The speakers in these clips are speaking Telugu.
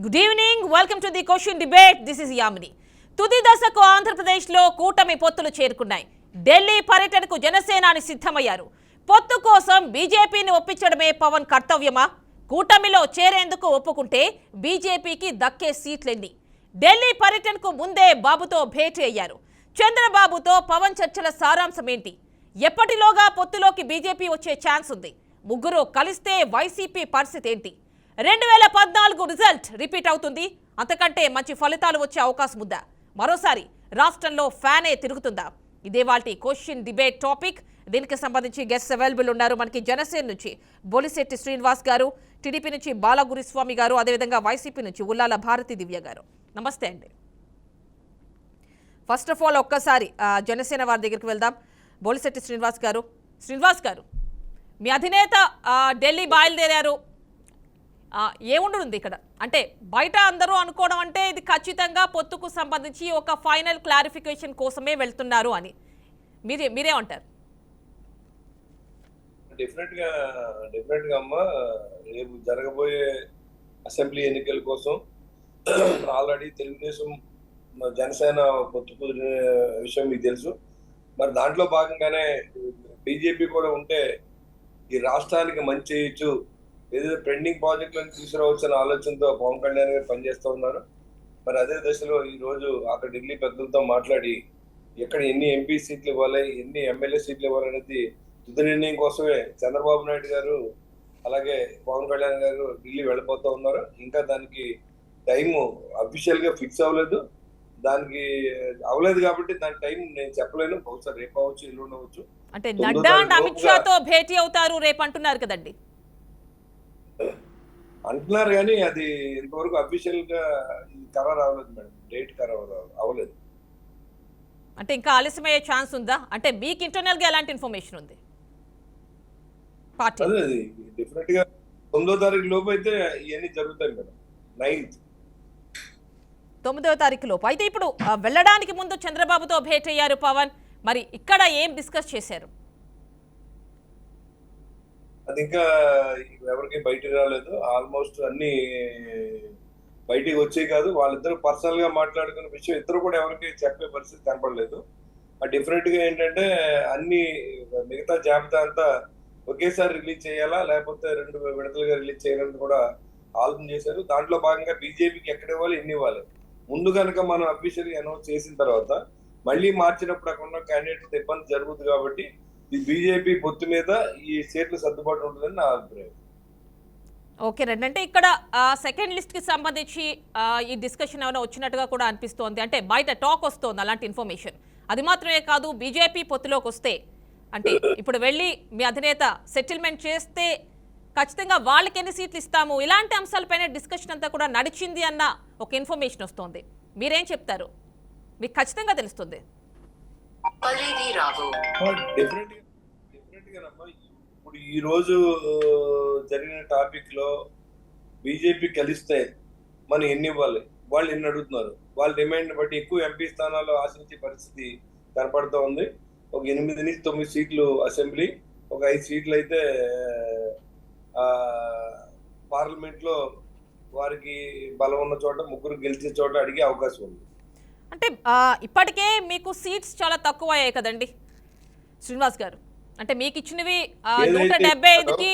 Good evening, welcome to the question debate. This is Yamini. తుది దశకు ఆంధ్రప్రదేశ్లో కూటమి పొత్తులు చేరుకున్నాయి. ఢిల్లీ పర్యటనకు జనసేనాని సిద్ధమయ్యారు. పొత్తు కోసం బీజేపీని ఒప్పించడమే పవన్ కర్తవ్యమా? కూటమిలో చేరేందుకు ఒప్పుకుంటే బీజేపీకి దక్కే సీట్లెన్ని? ఢిల్లీ పర్యటనకు ముందే బాబుతో భేటీ అయ్యారు. చంద్రబాబుతో పవన్ చర్చల సారాంశం ఏంటి? ఎప్పటిలోగా పొత్తులోకి బీజేపీ వచ్చే ఛాన్స్ ఉంది? ముగ్గురు కలిస్తే వైసీపీ పరిస్థితి ఏంటి? 2014 రిజల్ట్ రిపీట్ అవుతుంది. అంతకంటే మంచి ఫలితాలు వచ్చే అవకాశం ఉందా? మరోసారి రాష్ట్రంలో ఫ్యానే తిరుగుతుందా? ఇదే వాటి క్వశ్చన్ డిబేట్ టాపిక్. దీనికి సంబంధించి గెస్ట్ అవైలబుల్ ఉన్నారు. మనకి జనసేన నుంచి బొలిశెట్టి శ్రీనివాస్ గారు, టీడీపీ నుంచి బాలగురుస్వామి గారు, అదేవిధంగా వైసీపీ నుంచి ఉల్లాల భారతి దివ్య గారు. నమస్తే అండి. ఫస్ట్ ఆఫ్ ఆల్ ఒక్కసారి జనసేన వారి దగ్గరికి వెళ్దాం. బొలిశెట్టి శ్రీనివాస్ గారు, మీ అధినేత ఢిల్లీ బయలుదేరారు. ఏముంటుంది ఇక్కడ? అంటే బయట అందరూ అనుకోవడం అంటే ఇది ఖచ్చితంగా పొత్తుకు సంబంధించి ఒక ఫైనల్ క్లారిఫికేషన్ కోసమే వెళ్తున్నారు అని. మీరేమంటారు? డెఫినెట్గా అమ్మా, రేపు జరగబోయే అసెంబ్లీ ఎన్నికల కోసం ఆల్రెడీ తెలుగుదేశం జనసేన పొత్తు కుదిరిన విషయం మీకు తెలుసు. మరి దాంట్లో భాగంగానే బీజేపీ కూడా ఉంటే ఈ రాష్ట్రానికి మంచి చేయొచ్చు, ఏదైతే పెండింగ్ ప్రాజెక్టులను తీసుకురావచ్చని ఆలోచనతో పవన్ కళ్యాణ్ గారు పనిచేస్తూ ఉన్నారు. మరి అదే దశలో ఈ రోజు అక్కడ ఢిల్లీ పెద్దలతో మాట్లాడి ఎక్కడ ఎన్ని ఎంపీ సీట్లు ఇవ్వాలి, ఎన్ని ఎమ్మెల్యే సీట్లు ఇవ్వాలనేది తుది నిర్ణయం కోసమే చంద్రబాబు నాయుడు గారు అలాగే పవన్ కళ్యాణ్ గారు ఢిల్లీ వెళ్ళిపోతూ ఉన్నారు. ఇంకా దానికి టైం అఫీషియల్ గా ఫిక్స్ అవ్వలేదు. దానికి అవ్వలేదు కాబట్టి దాని టైం నేను చెప్పలేను. బహుశా రేపు అవ్వచ్చు, ఎల్లుండి అవ్వచ్చు. అంటే నడ్డా అండ్ అమిత్ షాతో భేటీ అవుతారు రేపు అంటున్నారు కదండి. అంటున్నారు కానీ అది ఇంతవరకు అఫీషియల్ గా ఖరారు అవ్వలేదు మేడం. డేట్ ఖరారు అవ్వలేదు. అంటే ఇంకా ఆలస్యమయ్యే ఛాన్స్ ఉందా? అంటే మీకు ఇంటర్నల్ గా ఎలాంటి ఇన్ఫర్మేషన్ ఉంది? అదే డెఫినెట్ గా 9వ తారీఖు లోపు అయితే ఇవన్నీ జరుగుతాయి మేడం. 9వ తారీఖు లోపు. అయితే ఇప్పుడు వెళ్ళడానికి ముందు చంద్రబాబుతో భేటీ అయ్యారు పవన్. మరి ఇక్కడ ఏం డిస్కస్ చేశారు? అది ఇంకా ఎవరికి బయటికి రాలేదు. ఆల్మోస్ట్ అన్ని బయటికి వచ్చే కాదు, వాళ్ళిద్దరు పర్సనల్ గా మాట్లాడుకున్న విషయం ఇద్దరు కూడా ఎవరికి చెప్పే పరిస్థితి కనపడలేదు. డిఫరెంట్ గా ఏంటంటే అన్ని మిగతా జాబితా అంతా ఒకేసారి రిలీజ్ చేయాలా లేకపోతే 2 విడతలుగా రిలీజ్ చేయాలని కూడా ఆలోచన చేశారు. దాంట్లో భాగంగా బీజేపీకి ఎక్కడ ఇవ్వాలి, ఎన్ని ఇవ్వాలి, ముందు కనుక మనం అఫీషియల్ అనౌన్స్ చేసిన తర్వాత మళ్ళీ మార్చినప్పుడు అక్కడ ఉన్న క్యాండిడేట్ ఇబ్బంది జరుగుతుంది. కాబట్టి ఈ బీజేపీ పొత్తు మీద ఈ సీట్లు సర్దుబాటు ఉంటుందని నా అభిప్రాయం. ఓకేనండి. అంటే ఇక్కడ సెకండ్ లిస్ట్ కి సంబంధించి ఈ డిస్కషన్ ఏమైనా వచ్చినట్టుగా కూడా అనిపిస్తోంది. అంటే బయట టాక్ వస్తోంది అలాంటి ఇన్ఫర్మేషన్. అది మాత్రమే కాదు, బీజేపీ పొత్తులోకి వస్తే అంటే ఇప్పుడు వెళ్ళి మీ అధినేత సెటిల్మెంట్ చేస్తే ఖచ్చితంగా వాళ్ళకి ఎన్ని సీట్లు ఇస్తాము, ఇలాంటి అంశాలపైన డిస్కషన్ అంతా కూడా నడిచింది అన్న ఒక ఇన్ఫర్మేషన్ వస్తుంది. మీరేం చెప్తారు? మీకు ఖచ్చితంగా తెలుస్తుంది. ఇప్పుడు ఈ రోజు జరిగిన టాపిక్ లో బీజేపీ కలిస్తే మనం ఎన్ని ఇవ్వాలి, వాళ్ళు ఎన్ని అడుగుతున్నారు, వాళ్ళ డిమాండ్ బట్టి ఎక్కువ ఎంపీ స్థానాలు ఆశించే పరిస్థితి కనపడుతూ ఉంది. ఒక 8 నుంచి 9 సీట్లు అసెంబ్లీ, ఒక 5 సీట్లు అయితే పార్లమెంట్ లో వారికి బలం ఉన్న చోట, ముగ్గురు గెలిచే చోట అడిగే అవకాశం ఉంది. అంటే ఇప్పటికే మీకు సీట్స్ చాలా తక్కువ అయ్యాయి కదండి శ్రీనివాస్ గారు. అంటే మీకు ఇచ్చినవి 175కి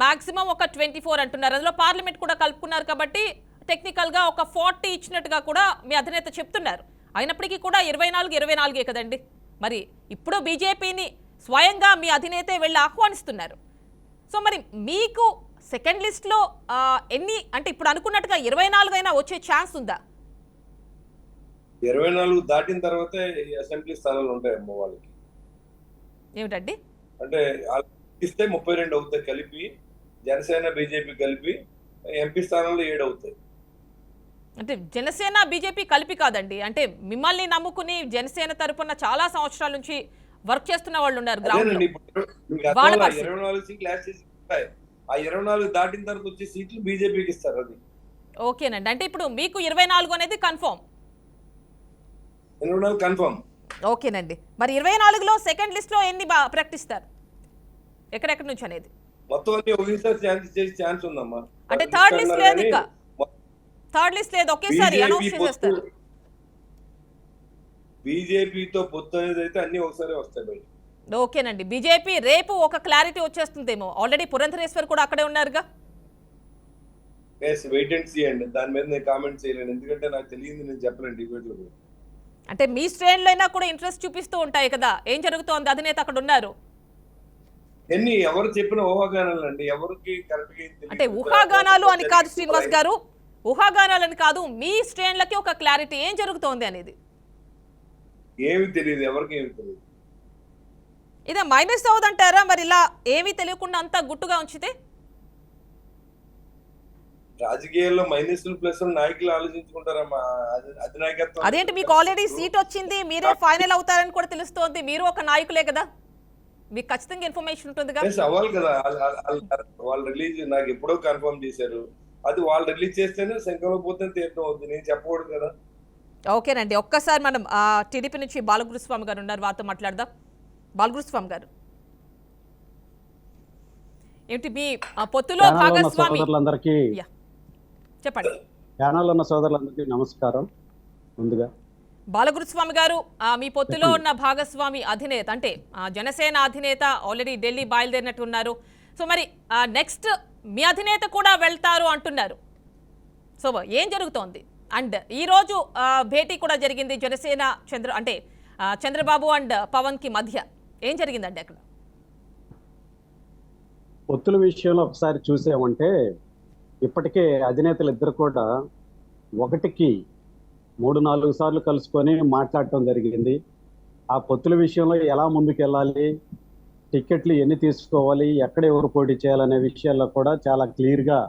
మాక్సిమం ఒక 24 అంటున్నారు. అందులో పార్లమెంట్ కూడా కలుపుకున్నారు కాబట్టి టెక్నికల్ గా ఒక 40 ఇచ్చినట్టుగా కూడా మీ అధినేత చెప్తున్నారు. అయినప్పటికీ కూడా 24 కదండి. మరి ఇప్పుడు బీజేపీని స్వయంగా మీ అధినేతే వెళ్ళి ఆహ్వానిస్తున్నారు. సో మరి మీకు సెకండ్ లిస్ట్ లో ఎన్ని, అంటే ఇప్పుడు అనుకున్నట్టుగా 24 అయినా వచ్చే ఛాన్స్ ఉందా? 24 దాటిన తర్వాతే అసెంబ్లీ స్థానాలు ఉంటాయి అమ్మ వాళ్ళకి. ఏమిటండి అంటే ఇస్తే 32 అవుతాయి కలిపి, జనసేన బీజేపీ కలిపి ఎంపీ స్థానాలు 7 అవుతాయి. అంటే జనసేన బీజేపీ కలిపి కాదండి, అంటే మిమ్మల్ని నమ్ముకుని జనసేన తరపున చాలా సంవత్సరాల నుంచి వర్క్ చేస్తున్న వాళ్ళు ఉన్నారు. 24 సీట్లు యాడ్ చేసి ఆ 24 దాటిన తర్వాత వచ్చే సీట్లు బీజేపీకి ఇస్తారు. అది ఓకేనండి. అంటే ఇప్పుడు మీకు 24 అనేది కన్ఫర్మ్. 24 కన్ఫర్మ్. ఓకేనండి. మరి 24లో సెకండ్ లిస్ట్ లో ఎన్ని ప్రకటిస్తారు, ఎక్కడెక్కడి నుంచి అనేది? మొత్తం అన్ని ఒకేసారి ఛాన్స్ ఉందమ్మా. అంటే థర్డ్ లిస్ట్ లేదు, ఇంకా థర్డ్ లిస్ట్ లేదు, ఒకేసారి అనౌన్స్ చేసేస్తారు. బీజేపీతో పొత్తు అనేది అయితే అన్ని ఒకసారి వస్తాయి బయట. ఓకేనండి, బీజేపీ రేపు ఒక క్లారిటీ వచ్చేస్తుందేమో. ఆల్రెడీ పురంధరేశ్వర్ కూడా అక్కడే ఉన్నారుగా. వెయిట్ అండ్ సీ అండి, దాని మీద నేను కామెంట్ చేయలేను, ఎందుకంటే నాకు తెలియదు, నేను చెప్పలేను డిబేట్ లో. అంటే మీ శ్రేణులు అయినా కూడా ఇంట్రెస్ట్ చూపిస్తూ ఉంటాయి కదా, ఏం జరుగుతోంది, అధినేత అక్కడ ఉన్నారు. ఎన్ని ఎవరు చెప్పిన ఊహాగానాలు అండి, ఎవరికి కరెక్ట్ గా అంటే ఊహాగానాలు అని కాదు శ్రీనివాస్ గారు, ఊహాగానాలు అని కాదు, మీ శ్రేణులకి ఒక క్లారిటీ ఏం జరుగుతోంది అనేది ఏమి తెలియదు, ఎవరికి ఏమి తెలియదు. ఇదే మైనస్ అవుదంటారా మరి, ఇలా ఏమీ తెలియకుండా అంతా గుట్టుగా ఉంచితే? రాజకీయాల్లో మైనస్ ప్లస్ నాయకులు ఆలోచించుకుంటారమ్మా, అధినాయకత్వం. అదేంటి, మీకు ఆల్రెడీ సీట్ వచ్చింది, మీరే ఫైనల్ అవుతారని కూడా తెలుస్తోంది, మీరు ఒక నాయకులే కదా, మీకు ఖచ్చితంగా ఇన్ఫర్మేషన్ ఉంటుందిగా. అవ్వాలి కదా, వాళ్ళు రిలీజ్ నాకు ఎప్పుడో కన్ఫర్మ్ చేశారు, అది వాళ్ళు రిలీజ్ చేస్తేనే శంకరం పోతే తీర్థం అవుతుంది, నేను చెప్పకూడదు కదా. ఓకేనండి, ఒక్కసారి మనం టీడీపీ నుంచి బాలగురుస్వామి గారు ఉన్నారు, వారితో మాట్లాడదాం. బాలగురుస్వామి గారు, ఏంటి మీ పొత్తులో భాగస్వామి? చెప్పండి. ఛానల్ ఉన్న సోదరులందరికీ నమస్కారం. ముందుగా బాలగురుస్వామి గారు, మీ పొత్తులో ఉన్న భాగస్వామి అధినేత అంటే జనసేన అధినేత ఆల్రెడీ ఢిల్లీ బయలుదేరినట్టున్నారు. సో మరి నెక్స్ట్ మీ అధినేత కూడా వెళ్తారు అంటున్నారు. సో ఏం జరుగుతోంది? అండ్ ఈరోజు భేటీ కూడా జరిగింది జనసేన చంద్రబాబు అండ్ పవన్ కి మధ్య. ఏం జరిగిందండి అక్కడ? పొత్తుల విషయంలో ఒకసారి చూసామంటే ఇప్పటికే అధినేతలు ఇద్దరు కూడా ఒకటికి 3-4 సార్లు కలుసుకొని మాట్లాడటం జరిగింది. ఆ పొత్తుల విషయంలో ఎలా ముందుకెళ్ళాలి, టికెట్లు ఎన్ని తీసుకోవాలి, ఎక్కడ ఎవరు పోటీ చేయాలనే విషయాల్లో కూడా చాలా క్లియర్గా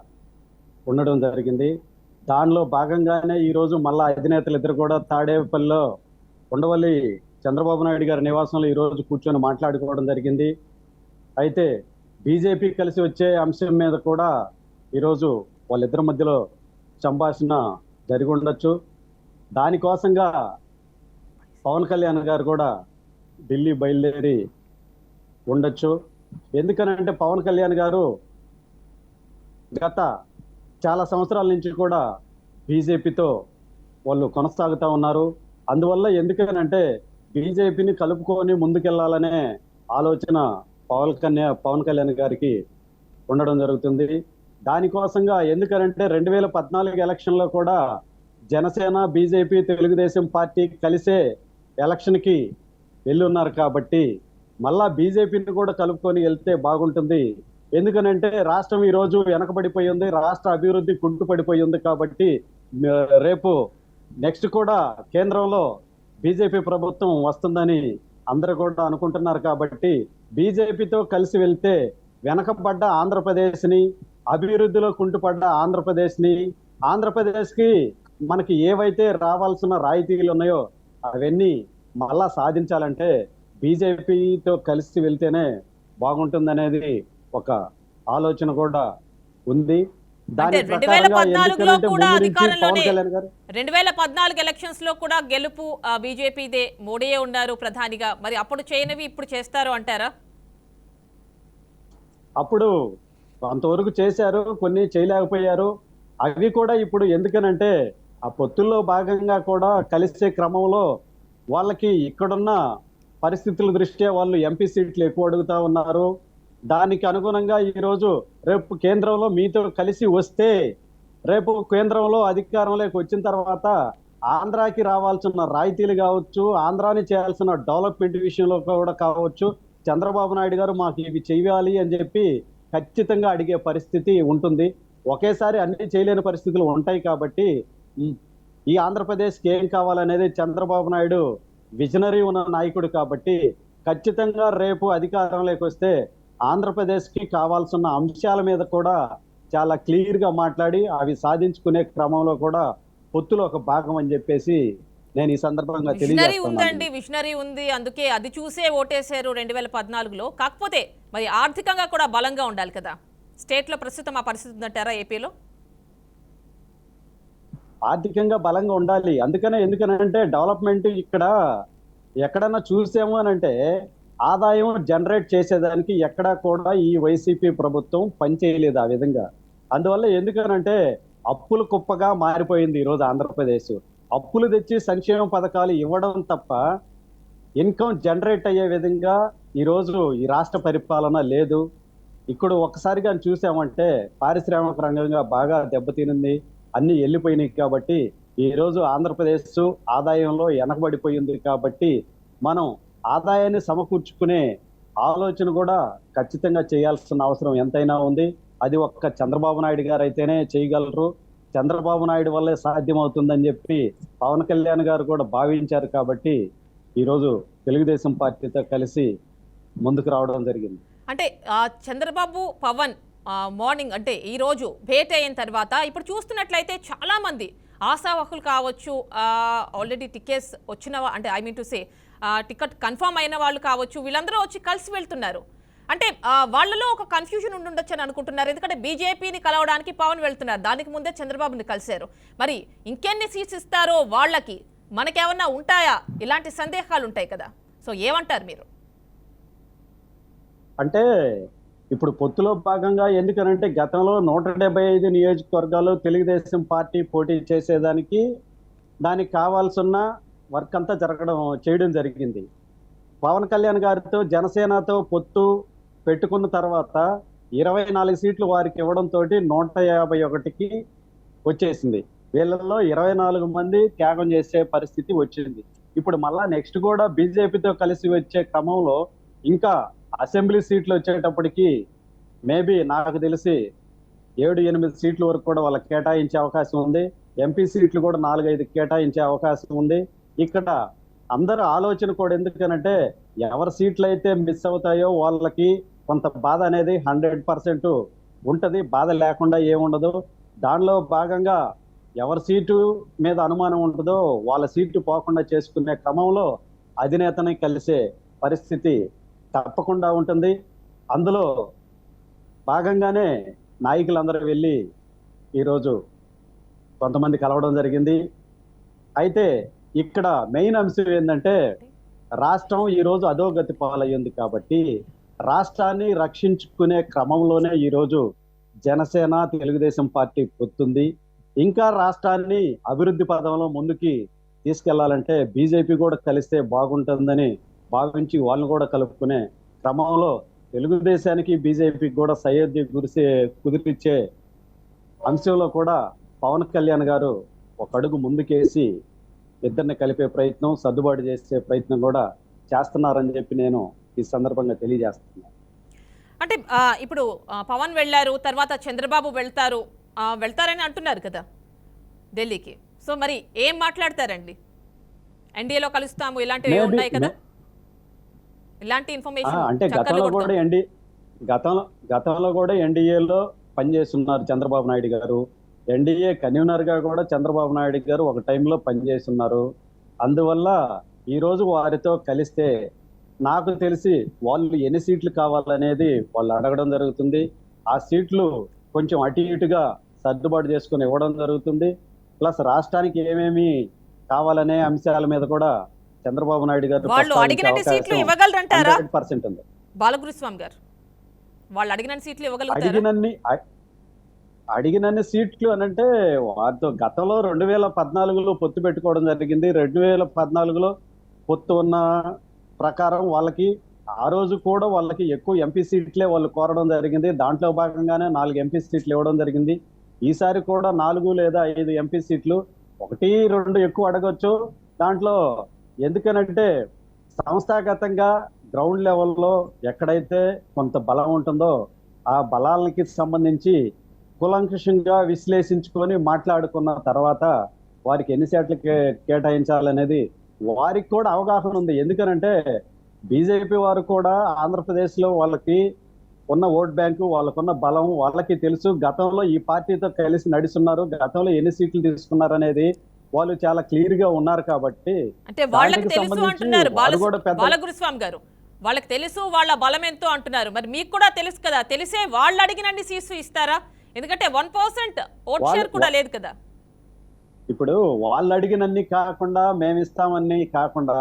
ఉండడం జరిగింది. దానిలో భాగంగానే ఈరోజు మళ్ళా అధినేతలు ఇద్దరు కూడా తాడేపల్లిలో ఉండవల్లి చంద్రబాబు నాయుడు గారి నివాసంలో ఈరోజు కూర్చొని మాట్లాడుకోవడం జరిగింది. అయితే బీజేపీ కలిసి వచ్చే అంశం మీద కూడా ఈరోజు వాళ్ళిద్దరి మధ్యలో సంభాషణ జరిగి ఉండొచ్చు. దానికోసంగా పవన్ కళ్యాణ్ గారు కూడా ఢిల్లీ బయలుదేరి ఉండొచ్చు. ఎందుకనంటే పవన్ కళ్యాణ్ గారు గత చాలా సంవత్సరాల నుంచి కూడా బీజేపీతో వాళ్ళు కొనసాగుతూ ఉన్నారు. అందువల్ల ఎందుకనంటే బీజేపీని కలుపుకొని ముందుకెళ్లాలనే ఆలోచన పవన్ కళ్యాణ్ గారికి ఉండడం జరుగుతుంది. దానికోసంగా ఎందుకనంటే 2014 ఎలక్షన్లో కూడా జనసేన, బీజేపీ, తెలుగుదేశం పార్టీ కలిసే ఎలక్షన్కి వెళ్ళి ఉన్నారు. కాబట్టి మళ్ళా బీజేపీని కూడా కలుపుకొని వెళ్తే బాగుంటుంది. ఎందుకనంటే రాష్ట్రం ఈరోజు వెనకబడిపోయి ఉంది, రాష్ట్ర అభివృద్ధి కుంటుపడిపోయి ఉంది. కాబట్టి రేపు నెక్స్ట్ కూడా కేంద్రంలో బీజేపీ ప్రభుత్వం వస్తుందని అందరూ కూడా అనుకుంటున్నారు. కాబట్టి బీజేపీతో కలిసి వెళ్తే వెనకబడ్డ ఆంధ్రప్రదేశ్ని, అభివృద్ధిలో కుంటుపడ్డ ఆంధ్రప్రదేశ్కి మనకి ఏవైతే రావాల్సిన రాయితీలు ఉన్నాయో అవన్నీ మళ్ళా సాధించాలంటే బీజేపీతో కలిసి వెళ్తేనే బాగుంటుందనేది ఒక ఆలోచన కూడా ఉంది. 2014 ఎలక్షన్స్ లో కూడా గెలుపు బీజేపీదే, మోడీయే ఉన్నారు ప్రధానిగా. మరి అప్పుడు చేయనివి ఇప్పుడు చేస్తారు అంటారా? అప్పుడు అంతవరకు చేశారు, కొన్ని చేయలేకపోయారు. అవి కూడా ఇప్పుడు ఎందుకనంటే ఆ పొత్తుల్లో భాగంగా కూడా కలిసే క్రమంలో వాళ్ళకి ఇక్కడున్న పరిస్థితుల దృష్ట్యా వాళ్ళు ఎంపీ సీట్లు ఎక్కువ అడుగుతా ఉన్నారు. దానికి అనుగుణంగా ఈరోజు రేపు కేంద్రంలో మీతో కలిసి వస్తే, రేపు కేంద్రంలో అధికారంలోకి వచ్చిన తర్వాత ఆంధ్రాకి రావాల్సిన రాయితీలు కావచ్చు, ఆంధ్రాని చేయాల్సిన డెవలప్మెంట్ విషయంలో కూడా కావచ్చు, చంద్రబాబు నాయుడు గారు మాకు ఇవి చేయాలి అని చెప్పి ఖచ్చితంగా అడిగే పరిస్థితి ఉంటుంది. ఒకేసారి అన్ని చేయలేని పరిస్థితులు ఉంటాయి. కాబట్టి ఈ ఆంధ్రప్రదేశ్కి ఏం కావాలనేది చంద్రబాబు నాయుడు విజనరీ ఉన్న నాయకుడు. కాబట్టి ఖచ్చితంగా రేపు అధికారంలోకి వస్తే ఆంధ్రప్రదేశ్కి కావాల్సిన అంశాల మీద కూడా చాలా క్లియర్గా మాట్లాడి అవి సాధించుకునే క్రమంలో కూడా పొత్తులో ఒక భాగం అని చెప్పేసి నేను ఈ సందర్భంగా ఉందండి. విజనరీ ఉంది, అందుకే అది చూసే ఓటేశారు 2014లో. కాకపోతే మరి ఆర్థికంగా కూడా బలంగా ఉండాలి కదా. స్టేట్ లో ప్రస్తుతం ఆ పరిస్థితి ఉందంటారా? ఏపీలో ఆర్థికంగా బలంగా ఉండాలి. ఎందుకనంటే డెవలప్మెంట్ ఇక్కడ ఎక్కడన్నా చూసాము అనంటే ఆదాయం జనరేట్ చేసేదానికి ఎక్కడా కూడా ఈ వైసీపీ ప్రభుత్వం పనిచేయలేదు ఆ విధంగా. అందువల్ల ఎందుకనంటే అప్పుల కుప్పగా మారిపోయింది ఈరోజు ఆంధ్రప్రదేశ్. అప్పులు తెచ్చి సంక్షేమ పథకాలు ఇవ్వడం తప్ప ఇన్కమ్ జనరేట్ అయ్యే విధంగా ఈరోజు ఈ రాష్ట్ర పరిపాలన లేదు. ఇక్కడ ఒక్కసారిగా చూసామంటే పారిశ్రామిక రంగంగా బాగా దెబ్బతినింది, అన్ని వెళ్ళిపోయినాయి. కాబట్టి ఈరోజు ఆంధ్రప్రదేశ్ ఆదాయంలో వెనకబడిపోయింది. కాబట్టి మనం ఆదాయాన్ని సమకూర్చుకునే ఆలోచన కూడా ఖచ్చితంగా చేయాల్సిన అవసరం ఎంతైనా ఉంది. అది ఒక్క చంద్రబాబు నాయుడు గారు అయితేనే చేయగలరు. చంద్రబాబు నాయుడు వల్లే సాధ్యమవుతుందని చెప్పి పవన్ కళ్యాణ్ గారు కూడా భావించారు. కాబట్టి ఈరోజు తెలుగుదేశం పార్టీతో కలిసి ముందుకు రావడం జరిగింది. అంటే చంద్రబాబు పవన్ మార్నింగ్ అంటే ఈ రోజు భేటీ అయిన తర్వాత ఇప్పుడు చూస్తున్నట్లయితే చాలా మంది ఆశావహులు కావచ్చు, ఆల్రెడీ టికెట్స్ వచ్చిన అంటే I mean to say ticket confirm అయిన వాళ్ళు కావచ్చు, వీళ్ళందరూ వచ్చి కలిసి వెళ్తున్నారు. అంటే వాళ్ళలో ఒక కన్ఫ్యూజన్ ఉండుండొచ్చు అని అనుకుంటున్నారు. ఎందుకంటే బీజేపీని కలవడానికి పవన్ వెళ్తున్నారు, దానికి ముందే చంద్రబాబుని కలిశారు. మరి ఇంకెన్ని సీట్స్ ఇస్తారో వాళ్ళకి మనకేమన్నా ఉంటాయా? ఇలాంటి సందేహాలు ఉంటాయి కదా. సో ఏమంటారు మీరు? అంటే ఇప్పుడు పొత్తులో భాగంగా ఎందుకనంటే గతంలో 175 నియోజకవర్గాలు తెలుగుదేశం పార్టీ పోటీ చేసేదానికి దానికి కావాల్సిన వర్క్ అంతా చేయడం జరిగింది. పవన్ కళ్యాణ్ గారితో జనసేనతో పొత్తు పెట్టుకున్న తర్వాత 24 సీట్లు వారికి ఇవ్వడంతో 151కి వచ్చేసింది. వీళ్ళల్లో 24 మంది త్యాగం చేసే పరిస్థితి వచ్చింది. ఇప్పుడు మళ్ళా నెక్స్ట్ కూడా బీజేపీతో కలిసి వచ్చే క్రమంలో ఇంకా అసెంబ్లీ సీట్లు వచ్చేటప్పటికి మేబీ నాకు తెలిసి 7-8 సీట్ల వరకు కూడా వాళ్ళకి కేటాయించే అవకాశం ఉంది. ఎంపీ సీట్లు కూడా 4-5 కేటాయించే అవకాశం ఉంది. ఇక్కడ అందరూ ఆలోచన కూడా ఎందుకనంటే ఎవరి సీట్లు అయితే మిస్ అవుతాయో వాళ్ళకి కొంత బాధ అనేది 100% ఉంటది. బాధ లేకుండా ఏముండదు. దానిలో భాగంగా ఎవరి సీటు మీద అనుమానం ఉంటుందో వాళ్ళ సీటు పోకుండా చేసుకునే క్రమంలో అధినేతని కలిసే పరిస్థితి తప్పకుండా ఉంటుంది. అందులో భాగంగానే నాయకులందరూ వెళ్ళి ఈరోజు కొంతమంది కలవడం జరిగింది. అయితే ఇక్కడ మెయిన్ అంశం ఏంటంటే రాష్ట్రం ఈరోజు అధోగతి పాలయ్యింది. కాబట్టి రాష్ట్రాన్ని రక్షించుకునే క్రమంలోనే ఈరోజు జనసేన తెలుగుదేశం పార్టీ పొత్తుంది. ఇంకా రాష్ట్రాన్ని అభివృద్ధి పదంలో ముందుకి తీసుకెళ్లాలంటే బీజేపీ కూడా కలిస్తే బాగుంటుందని భావించి వాళ్ళని కూడా కలుపుకునే క్రమంలో తెలుగుదేశానికి బీజేపీకి కూడా సయోధ్య కుదిరిచ్చే అంశంలో కూడా పవన్ కళ్యాణ్ గారు ఒక అడుగు ముందుకేసి ఇద్దరిని కలిపే ప్రయత్నం, సర్దుబాటు చేసే ప్రయత్నం కూడా చేస్తున్నారని చెప్పి నేను ఈ సందర్భంగా తెలియజేస్తున్నాను. అంటే ఇప్పుడు పవన్ వెళ్ళారు, తర్వాత చంద్రబాబు వెళ్తారని అంటున్నారు కదా ఢిల్లీకి. సో మరి ఏం మాట్లాడతారండి? ఎన్డీఏలో కలుస్తాము ఇలాంటివి ఉన్నాయి కదా, ఇలాంటి ఇన్ఫర్మేషన్ అంటే గతంలో కూడా ఎన్డీఏలో పనిచేస్తున్నారు చంద్రబాబు నాయుడు గారు. ఎన్డీఏ కన్వీనర్ గా కూడా చంద్రబాబు నాయుడు గారు ఒక టైంలో పనిచేస్తున్నారు. అందువల్ల ఈ రోజు వారితో కలిస్తే నాకు తెలిసి వాళ్ళు ఎన్ని సీట్లు కావాలనేది వాళ్ళు అడగడం జరుగుతుంది. ఆ సీట్లు కొంచెం అటు ఇటుగా సర్దుబాటు చేసుకుని ఇవ్వడం జరుగుతుంది. ప్లస్ రాష్ట్రానికి ఏమేమి కావాలనే అంశాల మీద కూడా చంద్రబాబు నాయుడు గారు వాళ్ళు అడిగినన్ని సీట్లు ఇవ్వగలరంటారా? 100% ఉంది. బాలగురుస్వామి గారు వాళ్ళు అడిగిన సీట్లు ఇవ్వగలుగుతారా? అడిగినన్ని సీట్లు అనంటే వారితో గతంలో 2014లో పొత్తు పెట్టుకోవడం జరిగింది. 2014లో పొత్తు ఉన్న ప్రకారం వాళ్ళకి ఆ రోజు కూడా వాళ్ళకి ఎక్కువ ఎంపీ సీట్లే వాళ్ళు కోరడం జరిగింది. దాంట్లో భాగంగానే 4 ఎంపీ సీట్లు ఇవ్వడం జరిగింది. ఈసారి కూడా 4 లేదా 5 ఎంపీ సీట్లు, 1-2 ఎక్కువ అడగొచ్చు. దాంట్లో ఎందుకనంటే సంస్థాగతంగా గ్రౌండ్ లెవెల్లో ఎక్కడైతే కొంత బలం ఉంటుందో ఆ బలాలకి సంబంధించి కులంకుషంగా విశ్లేషించుకొని మాట్లాడుకున్న తర్వాత వారికి ఎన్ని సీట్లు కేటాయించాలనేది వారికి కూడా అవగాహన ఉంది. ఎందుకనంటే బీజేపీ వారు కూడా ఆంధ్రప్రదేశ్ లో వాళ్ళకి ఉన్న ఓట్ బ్యాంకు, వాళ్ళకున్న బలం వాళ్ళకి తెలుసు. గతంలో ఈ పార్టీతో కలిసి నడుస్తున్నారు, గతంలో ఎన్ని సీట్లు తీసుకున్నారు అనేది వాళ్ళు చాలా క్లియర్ గా ఉన్నారు. కాబట్టి అంటే వాళ్ళకి తెలుసు అంటున్నారు బాలగురుస్వామి గారు, వాళ్ళకి తెలుసు వాళ్ళ బలం ఎంతో అంటున్నారు. మరి మీకు కూడా తెలుసు కదా, తెలిసే వాళ్ళు అడిగినన్ని సీట్స్ ఇస్తారా? ఎందుకంటే 1% ఓట్ షేర్ కూడా లేదు కదా. ఇప్పుడు వాళ్ళు అడిగినన్ని కాకుండా మేము ఇస్తామని కాకుండా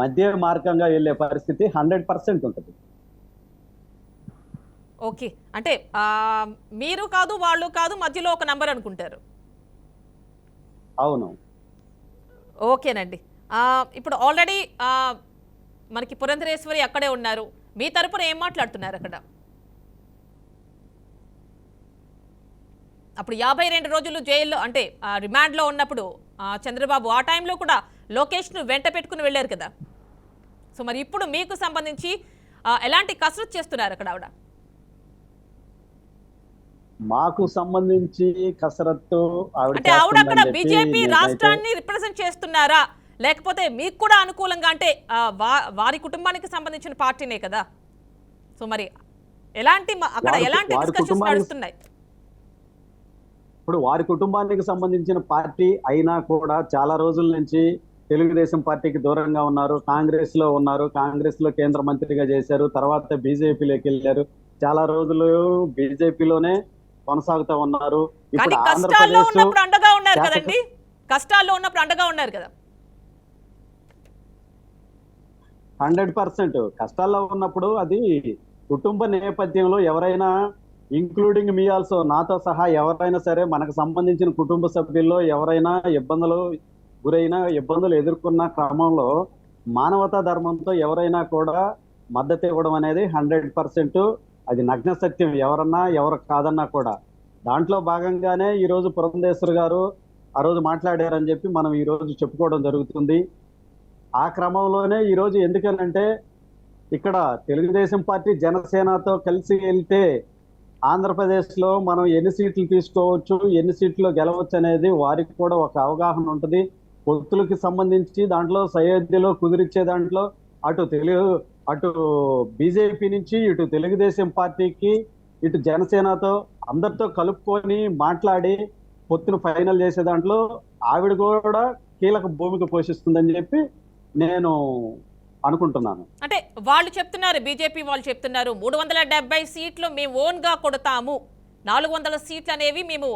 మధ్య మార్గంగా వెళ్ళే పరిస్థితి 100% ఉంటుంది. ఓకే, అంటే మీరు కాదు వాళ్ళు కాదు, మధ్యలో ఒక నంబర్ అనుకుంటారు. అవును. ఓకేనండి. ఇప్పుడు ఆల్రెడీ మనకి పురంధరేశ్వరి అక్కడే ఉన్నారు. మీ తరపున ఏం మాట్లాడుతున్నారు అక్కడ? అప్పుడు 52 రోజులు జైల్లో అంటే రిమాండ్లో ఉన్నప్పుడు చంద్రబాబు ఆ టైంలో కూడా లోకేష్ను వెంట పెట్టుకుని వెళ్ళారు కదా. సో మరి ఇప్పుడు మీకు సంబంధించి ఎలాంటి కసరత్తు చేస్తున్నారు అక్కడ ఆవిడ? మాకు సంబంధించి కసరత్తు అంటే ఆవిడ అక్కడ బీజేపీ రాష్ట్రాన్ని రిప్రజెంట్ చేస్తున్నారా, లేకపోతే మీకు కూడా అనుకూలంగా అంటే వారి కుటుంబానికి సంబంధించిన పార్టీనే కదా. సో మరి ఎలాంటి అక్కడ ఎలాంటి డిస్కషన్స్ నడుస్తున్నాయి? ఇప్పుడు వారి కుటుంబానికి సంబంధించిన పార్టీ అయినా కూడా చాలా రోజుల నుంచి తెలుగుదేశం పార్టీకి దూరంగా ఉన్నారు. కాంగ్రెస్ లో ఉన్నారు, కాంగ్రెస్ లో కేంద్ర మంత్రిగా చేశారు, తర్వాత బీజేపీలోకి వెళ్ళారు. చాలా రోజులు బీజేపీలోనే కొనసాగుతూ ఉన్నారు. ఇప్పుడు కష్టాల్లో ఉన్నప్పుడు అండగా ఉన్నారు కదండి, కష్టాల్లో ఉన్నప్పుడు అండగా ఉన్నారు కదా. 100% కష్టాల్లో ఉన్నప్పుడు అది కుటుంబ నేపథ్యంలో ఎవరైనా, ఇంక్లూడింగ్ మీ ఆల్సో, నాతో సహా ఎవరైనా సరే మనకు సంబంధించిన కుటుంబ సభ్యుల్లో ఎవరైనా ఇబ్బందులు ఎదుర్కొన్న క్రమంలో మానవతా ధర్మంతో ఎవరైనా కూడా మద్దతు ఇవ్వడం అనేది 100% అది నగ్న సత్యం. ఎవరన్నా ఎవరు కాదన్నా కూడా దాంట్లో భాగంగానే ఈరోజు పురంధేశ్వరి గారు ఆ రోజు మాట్లాడారని చెప్పి మనం ఈ రోజు చెప్పుకోవడం జరుగుతుంది. ఆ క్రమంలోనే ఈరోజు ఎందుకనంటే ఇక్కడ తెలుగుదేశం పార్టీ జనసేనతో కలిసి వెళ్తే ఆంధ్రప్రదేశ్లో మనం ఎన్ని సీట్లు తీసుకోవచ్చు, ఎన్ని సీట్లు గెలవచ్చు అనేది వారికి కూడా ఒక అవగాహన ఉంటుంది. పొత్తులకి సంబంధించి దాంట్లో సయోధ్యలో కుదిరిచ్చే దాంట్లో అటు బీజేపీ నుంచి ఇటు తెలుగుదేశం పార్టీకి ఇటు జనసేనతో అందరితో కలుపుకొని మాట్లాడి పొత్తును ఫైనల్ చేసే దాంట్లో ఆవిడ కూడా కీలక భూమిక పోషిస్తుందని చెప్పి నేను అనుకుంటున్నాను. అంటే వాళ్ళు చెప్తున్నారు, బీజేపీ వాళ్ళు చెప్తున్నారు 370 సీట్లు మేము ఓన్గా కొడతాము, 400 సీట్లు అనేవి మేము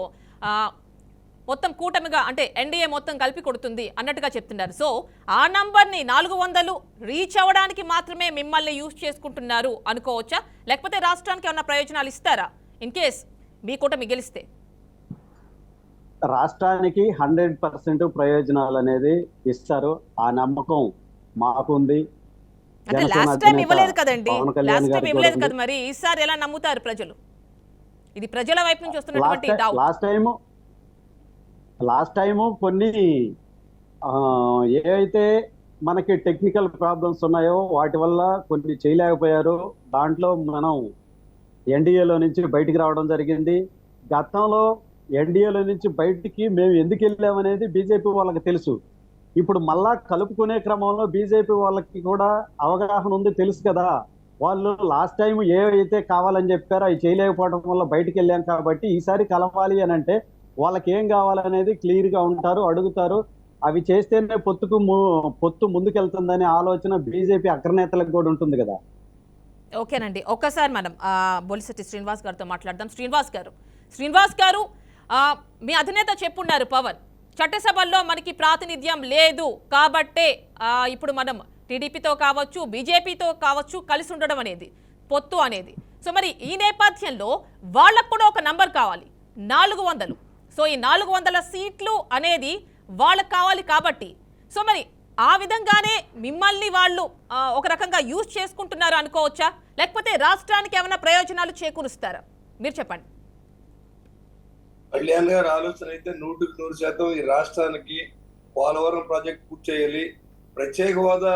మొత్తం కూటమిగా అంటే ఎన్డీఏ మొత్తం కలిపి కొడుతుంది అన్నట్టుగా చెప్తున్నారు. సో ఆ నంబర్ని 400 రీచ్ అవ్వడానికి మాత్రమే మిమ్మల్ని యూజ్ చేసుకుంటున్నారు అనుకోవచ్చా, లేకపోతే రాష్ట్రానికి ఏమైనా ప్రయోజనాలు ఇస్తారా ఇన్ కేస్ మీ కూటమి గెలిస్తే? రాష్ట్రానికి 100% ప్రయోజనాలు అనేది ఇస్తారు. ఆ నమ్మకం మాకుంది. అంటే లాస్ట్ టైం ఇవ్వలేదు కదండి, లాస్ట్ టైం ఇవ్వలేదు కదా, మరి ఈసారి ఎలా నమ్ముతారు ప్రజలు? ఇది ప్రజల వైపు నుంచి వస్తున్నటువంటి డౌట్. లాస్ట్ టైము కొన్ని ఏవైతే మనకి టెక్నికల్ ప్రాబ్లమ్స్ ఉన్నాయో వాటి వల్ల కొన్ని చేయలేకపోయారు. దాంట్లో మనం ఎన్డీఏలో నుంచి బయటికి రావడం జరిగింది. గతంలో ఎన్డీఏలో నుంచి బయటికి మేము ఎందుకు వెళ్ళామనేది బీజేపీ వాళ్ళకి తెలుసు. ఇప్పుడు మళ్ళా కలుపుకునే క్రమంలో బీజేపీ వాళ్ళకి కూడా అవగాహన ఉంది, తెలుసు కదా. వాళ్ళు లాస్ట్ టైం ఏవైతే కావాలని చెప్పారో అవి చేయలేకపోవడం వల్ల బయటికి వెళ్ళాం కాబట్టి ఈసారి కలవాలి అని అంటే వాళ్ళకి ఏం కావాలనేది క్లియర్ గా ఉంటారు, అడుగుతారు. అవి చేస్తేనే పొత్తు ముందుకెళ్తుందనే ఆలోచన బీజేపీ అగ్రనేతలకు కూడా ఉంటుంది కదా. ఓకేనండి, ఒక్కసారి మనం బొలిశెట్టి శ్రీనివాస్ గారితో మాట్లాడదాం. శ్రీనివాస్ గారు మీ అధినేత చెప్పున్నారు పవన్, చట్టసభల్లో మనకి ప్రాతినిధ్యం లేదు కాబట్టే ఇప్పుడు మనం టీడీపీతో కావచ్చు బీజేపీతో కావచ్చు కలిసి ఉండడం అనేది పొత్తు అనేది. సో మరి ఈ నేపథ్యంలో వాళ్ళకు కూడా ఒక నంబర్ కావాలి 400. సో ఈ 400 సీట్లు అనేది వాళ్ళకు కావాలి కాబట్టి సో మరి ఆ విధంగానే మిమ్మల్ని వాళ్ళు ఒక రకంగా యూజ్ చేసుకుంటున్నారు అనుకోవచ్చా, లేకపోతే రాష్ట్రానికి ఏమైనా ప్రయోజనాలు చేకూరుస్తారా? మీరు చెప్పండి. కళ్యాణ్ గారి ఆలోచన అయితే 100% ఈ రాష్ట్రానికి పోలవరం ప్రాజెక్ట్ పూర్తి చేయాలి, ప్రత్యేక హోదా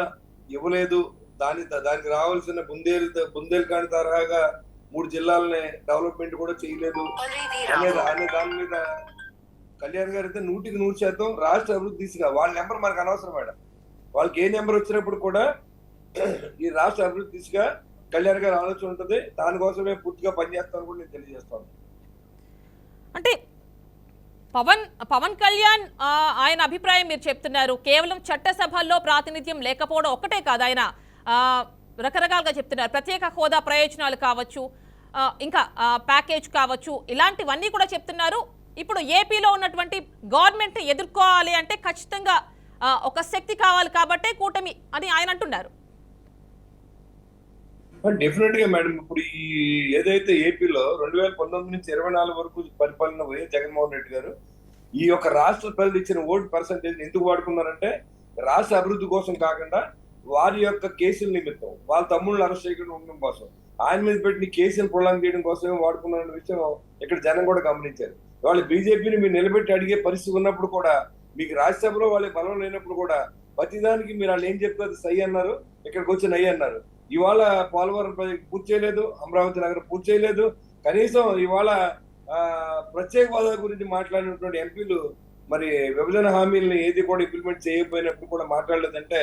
ఇవ్వలేదు, దానికి రావాల్సిన బుందేల్ఖండ్ తరహాగా 3 జిల్లాలని డెవలప్మెంట్ కూడా చేయలేదు అనే దాని మీద కళ్యాణ్ గారు అయితే 100% రాష్ట్ర అభివృద్ధి దిశగా వాళ్ళ నెంబర్ మనకు అనవసరం మేడం. వాళ్ళకి ఏ నెంబర్ వచ్చినప్పుడు కూడా ఈ రాష్ట్ర అభివృద్ధి దిశగా కళ్యాణ్ గారి ఆలోచన ఉంటుంది. దానికోసమే పూర్తిగా పనిచేస్తాను కూడా నేను తెలియజేస్తాను. అంటే పవన్ కళ్యాణ్ ఆయన అభిప్రాయం మీరు చెప్తున్నారు, కేవలం చట్టసభల్లో ప్రాతినిధ్యం లేకపోవడం ఒక్కటే కాదు, ఆయన రకరకాలుగా చెప్తున్నారు. ప్రత్యేక హోదా ప్రయోజనాలు కావచ్చు, ఇంకా ప్యాకేజ్ కావచ్చు, ఇలాంటివన్నీ కూడా చెప్తున్నారు. ఇప్పుడు ఏపీలో ఉన్నటువంటి గవర్నమెంట్ని ఎదుర్కోవాలి అంటే ఖచ్చితంగా ఒక శక్తి కావాలి కాబట్టే కూటమి అని ఆయన అంటున్నారు. డెఫినెట్ గా మేడం, ఇప్పుడు ఈ ఏదైతే ఏపీలో 2019 నుంచి 24 వరకు పరిపాలన వైఎస్ జగన్మోహన్ రెడ్డి గారు ఈ యొక్క రాష్ట్ర ప్రజలు ఇచ్చిన ఓటు పర్సంటేజ్ ఎందుకు వాడుకున్నారంటే రాష్ట్ర అభివృద్ధి కోసం కాకుండా వారి యొక్క కేసుల నిమిత్తం వాళ్ళ తమ్ముళ్ళు అరెస్ట్ చేయకుండా ఉండడం కోసం ఆయన మీద పెట్టిన కేసులు ప్రొలాంగ్ చేయడం కోసమే వాడుకున్న విషయం ఇక్కడ జనం కూడా గమనించారు. వాళ్ళు బీజేపీని మీరు నిలబెట్టి అడిగే పరిస్థితి ఉన్నప్పుడు కూడా, మీకు రాజ్యసభలో వాళ్ళ బలం లేనప్పుడు కూడా ప్రతిదానికి మీరు వాళ్ళు ఏం చెప్తారు సై అన్నారు, ఇక్కడికి వచ్చి నయ్యి అన్నారు. ఇవాళ పోలవరం ప్రాజెక్ట్ పూర్తి చేయలేదు, అమరావతి నగరం పూర్తి చేయలేదు, కనీసం ఇవాళ ప్రత్యేక హోదా గురించి మాట్లాడినటువంటి ఎంపీలు మరి విభజన హామీలను ఏది కూడా ఇంప్లిమెంట్ చేయకపోయినప్పుడు కూడా మాట్లాడలేదంటే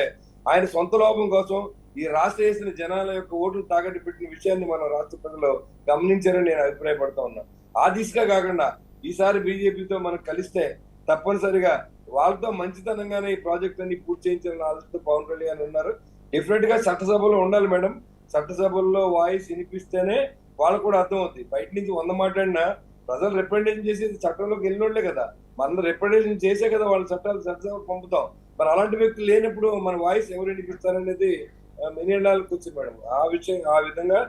ఆయన సొంత లోపం కోసం ఈ రాష్ట్ర వేసిన జనాల యొక్క ఓట్లు తాకట్టు పెట్టిన విషయాన్ని మనం రాష్ట్ర ప్రజలు గమనించారని నేను అభిప్రాయపడతా ఉన్నా. ఆ దిశగా కాకుండా ఈసారి బీజేపీతో మనం కలిస్తే తప్పనిసరిగా వాళ్ళతో మంచితనంగానే ఈ ప్రాజెక్ట్ అన్ని పూర్తి చేయించాలని ఆలోచనతో పవన్ కళ్యాణ్ ఉన్నారు. డెఫినెట్ గా చట్టసభలో ఉండాలి మేడం. చట్టసభల్లో వాయిస్ వినిపిస్తేనే వాళ్ళకు కూడా అర్థం అవుతుంది. బయట నుంచి 100 మాట్లాడినా ప్రజలు రిప్రజెంటేషన్ చేసేది చట్టంలోకి వెళ్ళినోళ్లే కదా, మన రిప్రజెంటేషన్ చేసే కదా వాళ్ళ చట్టాలు చట్టసభకు పంపుతాం. మరి అలాంటి వ్యక్తులు లేనప్పుడు మన వాయిస్ ఎవరు వినిపిస్తారనేది మినియండాలకు వచ్చింది మేడం. ఆ విధంగా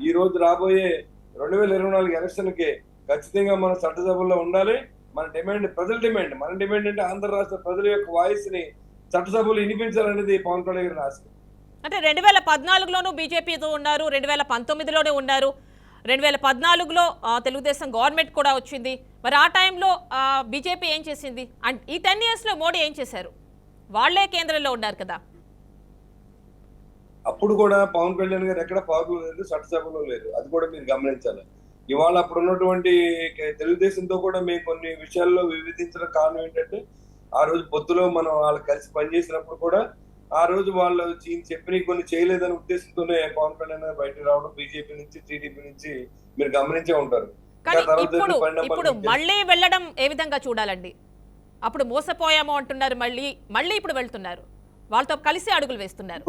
ఈ రోజు రాబోయే 2024 ఎలక్షన్ కి ఖచ్చితంగా మన చట్టసభల్లో ఉండాలి. మన డిమాండ్ ప్రజల డిమాండ్, మన డిమాండ్ అంటే ఆంధ్ర రాష్ట్ర ప్రజల యొక్క వాయిస్ ని చట్టసభలో వినిపించాలనేది పవన్ కళ్యాణ్ గారి ఆశ. అంటే 2014లోనూ బీజేపీతో ఉన్నారు, 2019లోనే ఉన్నారు, 2014లో తెలుగుదేశం గవర్నమెంట్ కూడా వచ్చింది. మరి ఆ టైంలో బీజేపీ ఏం చేసింది? అండ్ ఈ 10 yearsలో మోడీ ఏం చేశారు? వాళ్లే కేంద్రంలో ఉన్నారు కదా. అప్పుడు కూడా పవన్ కళ్యాణ్ గారు ఎక్కడ పార్కులు లేదు, చట్టసభలో లేదు. అది కూడా మీరు గమనించాలి. ఇవాళ అప్పుడు ఉన్నటువంటి తెలుగుదేశంతో కూడా మేము కొన్ని విషయాల్లో విభేదించడం కారణం ఏంటంటే, ఆ రోజు పొత్తులో మనం వాళ్ళు కలిసి పనిచేసినప్పుడు కూడా ఆ రోజు వాళ్ళు చెప్పిన కొన్ని చేయలేదనే ఉద్దేశంతోనే పవన్ కళ్యాణ్ గారు బయటకు రావడం బీజేపీ నుంచి టీడీపీ నుంచి మీరు గమనించే ఉంటారు. ఇప్పుడు మళ్ళీ వెళ్ళడం ఏ విధంగా చూడాలండి? అప్పుడు మోసపోయాము అంటున్నారు, మళ్ళీ ఇప్పుడు వెళ్తున్నారు, వాళ్ళతో కలిసి అడుగులు వేస్తున్నారు.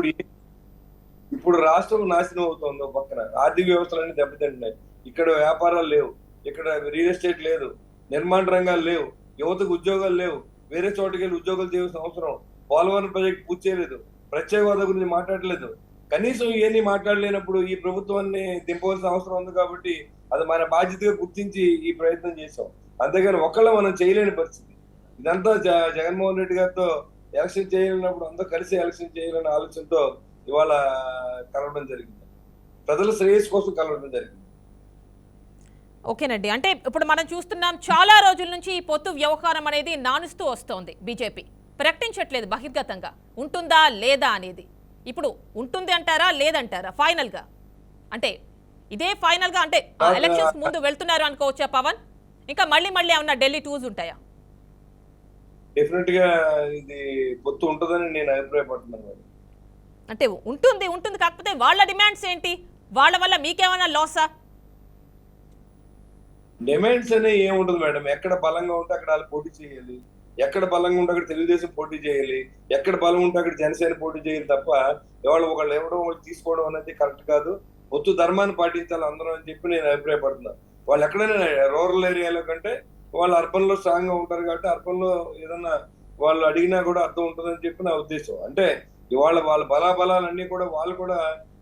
ఇప్పుడు రాష్ట్రం నాశనం అవుతుంది. పక్కన ఆర్థిక వ్యవస్థలన్నీ దెబ్బతింటున్నాయి. ఇక్కడ వ్యాపారాలు లేవు, ఇక్కడ రియల్ ఎస్టేట్ లేదు, నిర్మాణ రంగాలు లేవు, యువతకు ఉద్యోగాలు లేవు, వేరే చోటుకి వెళ్ళి ఉద్యోగాలు చేయాల్సిన అవసరం. పోలవరం ప్రాజెక్ట్ పూర్తి చేయలేదు, ప్రత్యేక హోదా గురించి మాట్లాడలేదు. కనీసం ఇవన్నీ మాట్లాడలేనప్పుడు ఈ ప్రభుత్వాన్ని దింపవలసిన అవసరం ఉంది. కాబట్టి అది మన బాధ్యతగా గుర్తించి ఈ ప్రయత్నం చేసాం. అంతేగాని ఒకళ్ళ మనం చేయలేని పరిస్థితి. ఇదంతా జగన్మోహన్ రెడ్డి గారితో ఎలక్షన్ చేయలేనప్పుడు అందరూ కలిసి ఎలక్షన్ చేయాలనే ఆలోచనతో ఇవాళ కలవడం జరిగింది. ప్రజల శ్రేయస్సు కోసం కలవడం జరిగింది. ఓకేనండి. అంటే ఇప్పుడు మనం చూస్తున్నాం, చాలా రోజుల నుంచి ఈ పొత్తు వ్యవహారం అనేది నానుస్తూ వస్తోంది. బీజేపీ ప్రకటించట్లేదు బహిర్గతంగా ఉంటుందా లేదా అనేది. ఇప్పుడు ఉంటుంది అంటారా లేదంటారా ఫైనల్ గా? అంటే ఇదే ఫైనల్ గా, అంటే ఎలక్షన్స్ ముందు వెళ్తున్నారు అనుకోవచ్చా పవన్? ఇంకా మళ్ళీ ఏమన్నా ఢిల్లీ టూర్స్ ఉంటాయా? డెఫినెట్ గా ఇది పొత్తు ఉంటుందని నేను అభిప్రాయపడుతున్నాను. అంటే ఉంటుంది కాకపోతే వాళ్ళ డిమాండ్స్ ఏంటి? వాళ్ళ వల్ల మీకేమైనా లాసా? డిమాండ్స్ అనే ఏముంటుంది మేడం. ఎక్కడ బలంగా ఉంటే అక్కడ వాళ్ళు పోటీ చేయాలి, ఎక్కడ బలంగా ఉంటే అక్కడ తెలుగుదేశం పోటీ చేయాలి, ఎక్కడ బలం ఉంటే అక్కడ జనసేన పోటీ చేయాలి తప్ప ఒకళ్ళు ఇవ్వడం ఒకళ్ళు తీసుకోవడం అనేది కరెక్ట్ కాదు. పొత్తు ధర్మాన్ని పాటించాలి అందరం అని చెప్పి నేను అభిప్రాయపడుతున్నాను. వాళ్ళు ఎక్కడైనా రూరల్ ఏరియాలో కంటే వాళ్ళు అర్బన్ లో స్ట్రాంగ్ గా ఉంటారు కాబట్టి అర్బన్ లో ఏదన్నా వాళ్ళు అడిగినా కూడా అర్థం ఉంటుందని చెప్పి నా ఉద్దేశం. అంటే ఇవాళ వాళ్ళ బలాబలాలన్నీ కూడా వాళ్ళు కూడా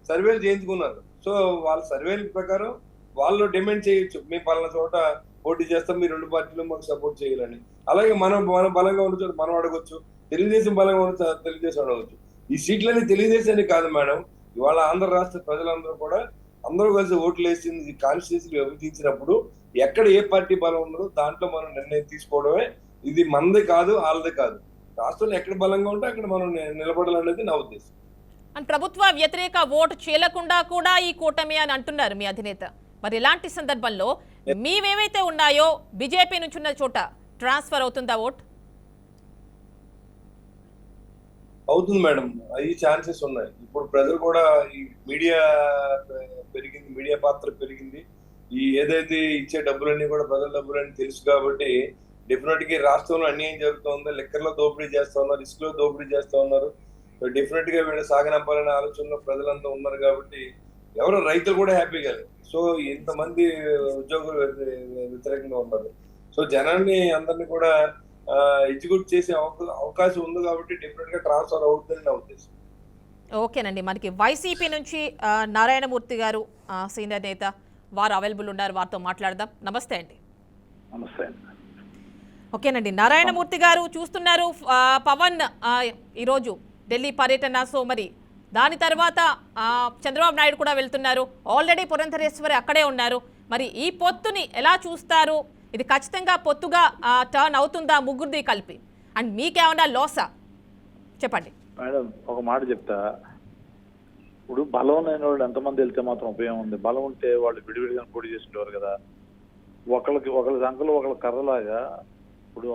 సర్వేలు చేయించుకున్నారు. సో వాళ్ళ సర్వేల ప్రకారం వాళ్ళు డిమాండ్ చేయొచ్చు, మేము పలానా చోట పోటీ చేస్తాం, మీ 2 పార్టీలు మాకు సపోర్ట్ చేయాలని. అలాగే మనం బలంగా ఉన్న చోట మనం అడగొచ్చు, తెలుగుదేశం బలంగా ఉన్న తెలుగుదేశం అడగవచ్చు. ఈ సీట్లన్నీ తెలుగుదేశానికి కాదు మేడం. ఇవాళ ఆంధ్ర రాష్ట్ర ప్రజలందరూ కూడా అందరూ కలిసి ఓట్లు వేసింది కాన్స్టిట్యూన్సీలు విభజించినప్పుడు ఎక్కడ ఏ పార్టీ బలం ఉన్నదో దాంట్లో మనం నిర్ణయం తీసుకోవడమే. ఇది మనది కాదు, వాళ్ళది కాదు. రాష్ట్రంలో ఎక్కడ బలంగా ఉంటే అక్కడ మనం నిలబడాలనేది నా ఉద్దేశం. అండ్ ప్రభుత్వ వ్యతిరేక ఓటు చేయకుండా కూడా ఈ కూటమి అని అంటున్నారు మీ అధినేత. మరి ఇలాంటి సందర్భంలో మీవేవైతే ఉన్నాయో బీజేపీ నుంచి ఉన్న చోట ట్రాన్స్ఫర్ అవుతుందా ఓట్? అవుతుంది మేడం, అవి ఛాన్సెస్ ఉన్నాయి. ఇప్పుడు ప్రజలు కూడా ఈ మీడియా పెరిగింది, మీడియా పాత్ర పెరిగింది. ఈ ఏదైతే ఇచ్చే డబ్బులన్నీ కూడా ప్రజల డబ్బులని తెలుసు కాబట్టి డెఫినెట్ గా రాష్ట్రంలో అన్యాయం జరుగుతుందో, లెక్కర్లో దోపిడీ చేస్తా ఉన్నారు, ఇసుకలో దోపిడీ చేస్తా ఉన్నారు. డెఫినెట్ గా వీళ్ళు సాగనంపాలనే ఆలోచనలో ప్రజలంతా ఉన్నారు కాబట్టి ఎవరో రైతులు కూడా హ్యాపీగా లేదు. సో ఇంతమంది ఉద్యోగులు వ్యతిరేకంగా ఉన్నారు. సో జనాన్ని అందరినీ కూడా ఎగ్జిక్యూట్ చేసే అవకాశం ఉంది కాబట్టి డెఫినెట్ గా ట్రాన్స్ఫర్ అవుతుందని నా ఉద్దేశం. ఓకేనండి. మనకి వైసీపీ నుంచి నారాయణమూర్తి గారు సీనియర్ నేత, వారు అవైలబుల్ ఉన్నారు, వారితో మాట్లాడదాం. నమస్తే అండి. నమస్తే. ఓకేనండి. నారాయణమూర్తి గారు చూస్తున్నారు, పవన్ ఈరోజు ఢిల్లీ పర్యటన. సో మరి దాని తర్వాత చంద్రబాబు నాయుడు కూడా వెళ్తున్నారు. ఆల్రెడీ పురంధరేశ్వరి అక్కడే ఉన్నారు. మరి ఈ పొత్తుని ఎలా చూస్తారు? ఇది ఖచ్చితంగా పొత్తుగా టర్న్ అవుతుందా ముగ్గురిది కలిపి? అండ్ మీకేమన్నా లోసా చెప్పండి. మేడం ఒక మాట చెప్తా. ఇప్పుడు బలం లేని వాళ్ళు ఎంతమంది వెళ్తే మాత్రం ఉపయోగం ఉంది? బలం ఉంటే వాళ్ళు విడివిడిగా పోటీ చేసుకునేవారు కదా. ఒకళ్ళ సంఖ్యలో ఒకళ్ళ కర్రలాగా ఇప్పుడు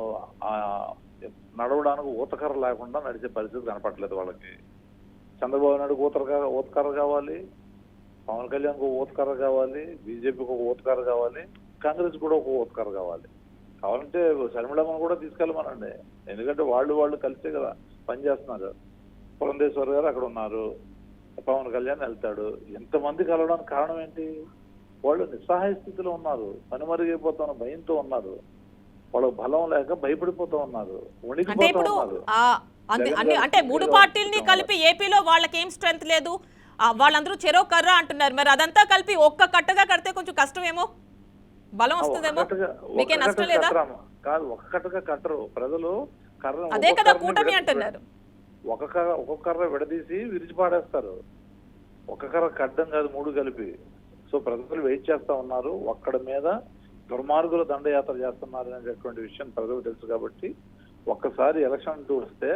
నడవడానికి ఊతకర్ర లేకుండా నడిచే పరిస్థితి కనపడలేదు వాళ్ళకి. చంద్రబాబు నాయుడుకు ఊతకర్ర కావాలి, పవన్ కళ్యాణ్కి ఒక ఊతకర్ర కావాలి, బీజేపీకి ఒక ఊతకర్ర కావాలి, కాంగ్రెస్ కూడా ఒక ఊతకర్ర కావాలి. కావాలంటే శర్మిళమ్మను కూడా తీసుకెళ్ళమనండి. ఎందుకంటే వాళ్ళు కలిసే కదా పనిచేస్తున్నారు. పురంధేశ్వర్ గారు అక్కడ ఉన్నారు, పవన్ కళ్యాణ్ వెళ్తాడు. ఎంతమంది కలవడానికి కారణం ఏంటి? వాళ్ళు నిస్సహాయ స్థితిలో ఉన్నారు, పనిమరుగైపోతున్న భయంతో ఉన్నారు, వాళ్ళకు బలం లేక భయపడిపోతూ ఉన్నారు, వణికిపోతూ ఉన్నారు. అంటే మూడు పార్టీలని కలిపి ఏపీలో వాళ్ళకి ఏం స్ట్రెంత్ లేదు, వాళ్ళందరూ చెరో కర్ర అంటున్నారు. మరి అదంతా కలిపి ఒక్క కట్టగా కడితే కొంచెం కష్టమేమో, బలం వస్తుందేమో. మీకే నష్టం లేదా? కాదు, ఒక్క కట్టగా కట్టరు ప్రజలు. కర్ర అదే కదా కూటమి అంటున్నారు. ఒక్కొక్క కర్ర విడదీసి విరిచి పాడేస్తారు. ఒక్క కర్ర కడ్డం కాదు, మూడు కలిపి. సో ప్రజలు వెయిట్ చేస్తా ఉన్నారు. ఒక్కడి మీద దుర్మార్గులు దండయాత్ర చేస్తున్నారు అనేటటువంటి విషయం ప్రజలు తెలుసు. కాబట్టి ఒక్కసారి ఎలక్షన్ వస్తే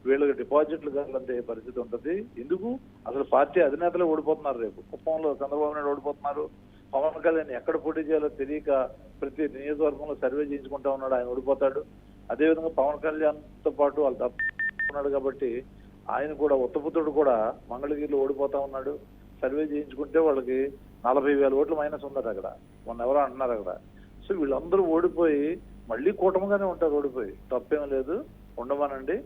వీళ్ళకి డిపాజిట్లు కావాలంటే పరిస్థితి ఉంటుంది. ఎందుకు అసలు పార్టీ అధినేతలే ఓడిపోతున్నారు. రేపు కుప్పంలో చంద్రబాబు నాయుడు ఓడిపోతున్నారు. పవన్ కళ్యాణ్ ఎక్కడ పోటీ చేయాలో తెలియక ప్రతి నియోజకవర్గంలో సర్వే చేయించుకుంటా ఉన్నాడు, ఆయన ఓడిపోతాడు. అదేవిధంగా పవన్ కళ్యాణ్తో పాటు వాళ్ళు తప్పుకున్నాడు కాబట్టి ఆయన కూడా ఉత్తపుత్రుడు కూడా మంగళగిరిలో ఓడిపోతా ఉన్నాడు. సర్వే చేయించుకుంటే వాళ్ళకి 40,000 ఓట్లు మైనస్ ఉందట అక్కడ, మొన్న ఎవరో అంటున్నారు అక్కడ. సో వీళ్ళందరూ ఓడిపోయి మళ్ళీ కూటమిగానే ఉంటారు. ఓడిపోయి తప్పేం లేదు, ఉండమనండి.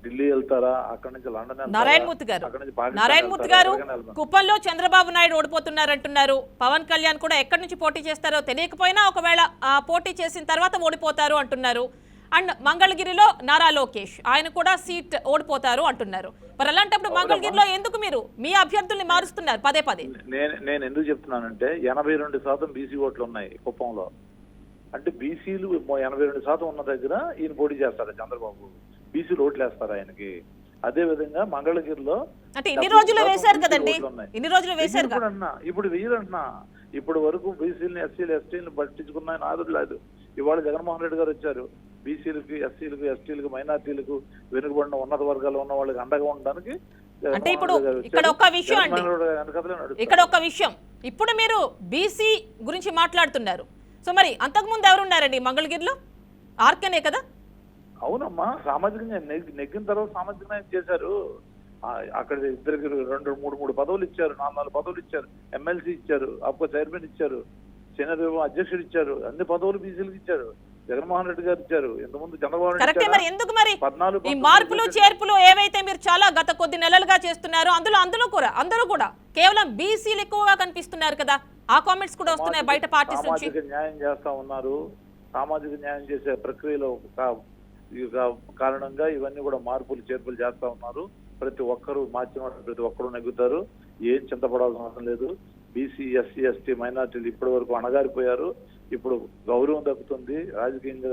ఢిల్లీ వెళ్తారా, అక్కడి నుంచి లండన్, నారాయణమూర్తి గారు కుప్పంలో చంద్రబాబు నాయుడు ఓడిపోతున్నారంటున్నారు. పవన్ కళ్యాణ్ కూడా ఎక్కడి నుంచి పోటీ చేస్తారో తెలియకపోయినా ఒకవేళ పోటీ చేసిన తర్వాత ఓడిపోతారు అంటున్నారు. అండ్ మంగళగిరిలో నారా లోకేష్, ఆయన కూడా సీట్ ఓడిపోతారు అంటున్నారు. మరి అలాంటప్పుడు మంగళగిరిలో ఎందుకు మీరు మీ అభ్యర్థుల్ని మారుస్తున్నారు పదే పదే? నేను ఎందుకు చెప్తున్నానంటే 82% బీసీ ఓట్లు ఉన్నాయి కుప్పంలో. అంటే బీసీలు 82% ఉన్న దగ్గర ఈయన పోటీ చేస్తారా చంద్రబాబు? బీసీలు ఓట్లు వేస్తారు ఆయనకి. అదే విధంగా మంగళగిరిలో అంటే ఇన్ని రోజులు వేశారు కదండి, ఇన్ని రోజులు వేశారు. ఇప్పుడు వేయరంటున్నా. ఇప్పుడు వరకు బీసీలని ఎస్సీలు ఎస్టీలను పట్టించుకున్న నాదుడు లేదు. ఇవాళ జగన్మోహన్ రెడ్డి గారు వచ్చారు, బీసీలకి ఎస్సీలకు ఎస్టీలకు మైనార్టీలకు వెనుకబడిన ఉన్నత వర్గాలు ఉన్న వాళ్ళకి అండగా ఉండడానికి. అంటే ఇప్పుడు ఇక్కడ ఒక విషయం అండి, ఇక్కడ ఒక విషయం, ఇప్పుడు మీరు బీసీ గురించి మాట్లాడుతున్నారు. సో మరి అంతకుముందు ఎవరున్నారండి మంగళగిరిలో? ఆర్కేనే కదా? అవునమ్మా, సామాజిక నెగ్గిన తర్వాత సామాజిక న్యాయం చేశారు. అక్కడ ఇద్దరికి 2-3 పదవులు ఇచ్చారు, 4 పదవులు ఇచ్చారు, ఎమ్మెల్సీ ఇచ్చారు, అప్కో చైర్మన్ ఇచ్చారు, సీనియర్ అధ్యక్షుడు ఇచ్చారు, అన్ని పదవులు బీసీలకు ఇచ్చారు. జగన్మోహన్ రెడ్డి గారు ఇచ్చారు, ఇంతకుముందు చంద్రబాబు నాయుడు. ఎందుకు మరి ఈ మార్పులు చేర్పులు ఏవైతే మీరు చాలా గత కొద్ది నెలలుగా చేస్తున్నారు, అందరూ కూడా కేవలం బీసీలు ఎక్కువగా కనిపిస్తున్నారు కదా? ఆ కామెంట్స్ కూడా వస్తున్నాయి బయట పార్టీస్ నుంచి. సామాజిక న్యాయం చేస్తా ఉన్నారు. సామాజిక న్యాయం చేసే ప్రక్రియలో కారణంగా ఇవన్నీ కూడా మార్పులు చేర్పులు చేస్తా ఉన్నారు. ప్రతి ఒక్కరూ మార్చిన ప్రతి ఒక్కరూ నెగ్గుతారు. ఏం చింతపడాల్సిన అవసరం లేదు. బీసీ ఎస్సీ ఎస్టీ మైనార్టీలు ఇప్పటి వరకు అణగారిపోయారు. ఇప్పుడు గౌరవం దక్కుతుంది, రాజకీయంగా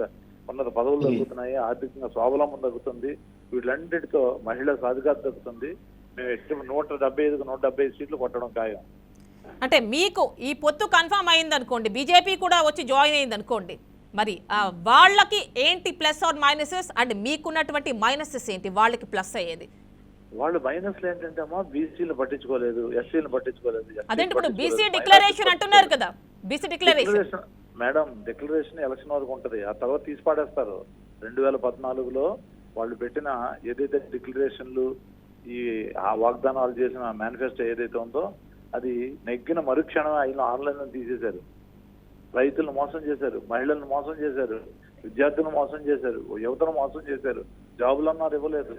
ఉన్నత పదవులు దక్కుతున్నాయి, ఆర్థికంగా స్వావలంబం దక్కుతుంది. వీటిలన్నిటితో మహిళా సాధికారత దక్కుతుంది. మేము 175కు 175 సీట్లు కొట్టడం ఖాయం. అంటే మీకు ఈ పొత్తు కన్ఫర్మ్ అయింది అనుకోండి, బీజేపీ కూడా వచ్చి జాయిన్ అయింది అనుకోండి, మరి వాళ్ళకి ఏంటి ప్లస్ ఆర్ మైనసెస్, అండ్ మీకున్నటువంటి మైనసెస్ ఏంటి వాళ్ళకి ప్లస్ అయ్యేది? వాళ్ళు మైనస్లు ఏంటంటే అమ్మా, బీసీలు పట్టించుకోలేదు, ఎస్సీలు పట్టించుకోలేదు. అదేంటి ఇప్పుడు బీసీ డిక్లరేషన్ అంటున్నారు కదా? BC declaration madam, declaration election వరకు ఉంటది, ఆ తర్వాత తీసి పాడేస్తారు. 2014లో వాళ్ళు పెట్టిన ఏదైతే డిక్లరేషన్లు, ఆ వాగ్దానాలు చేసిన మేనిఫెస్టో ఏదైతే ఉందో అది నెగ్గిన మరుక్షణం ఆయన ఆన్లైన్ తీసేశారు. రైతులను మోసం చేశారు, మహిళలను మోసం చేశారు, విద్యార్థులను మోసం చేశారు, యువతను మోసం చేశారు. జాబులు అన్నారు, ఇవ్వలేదు.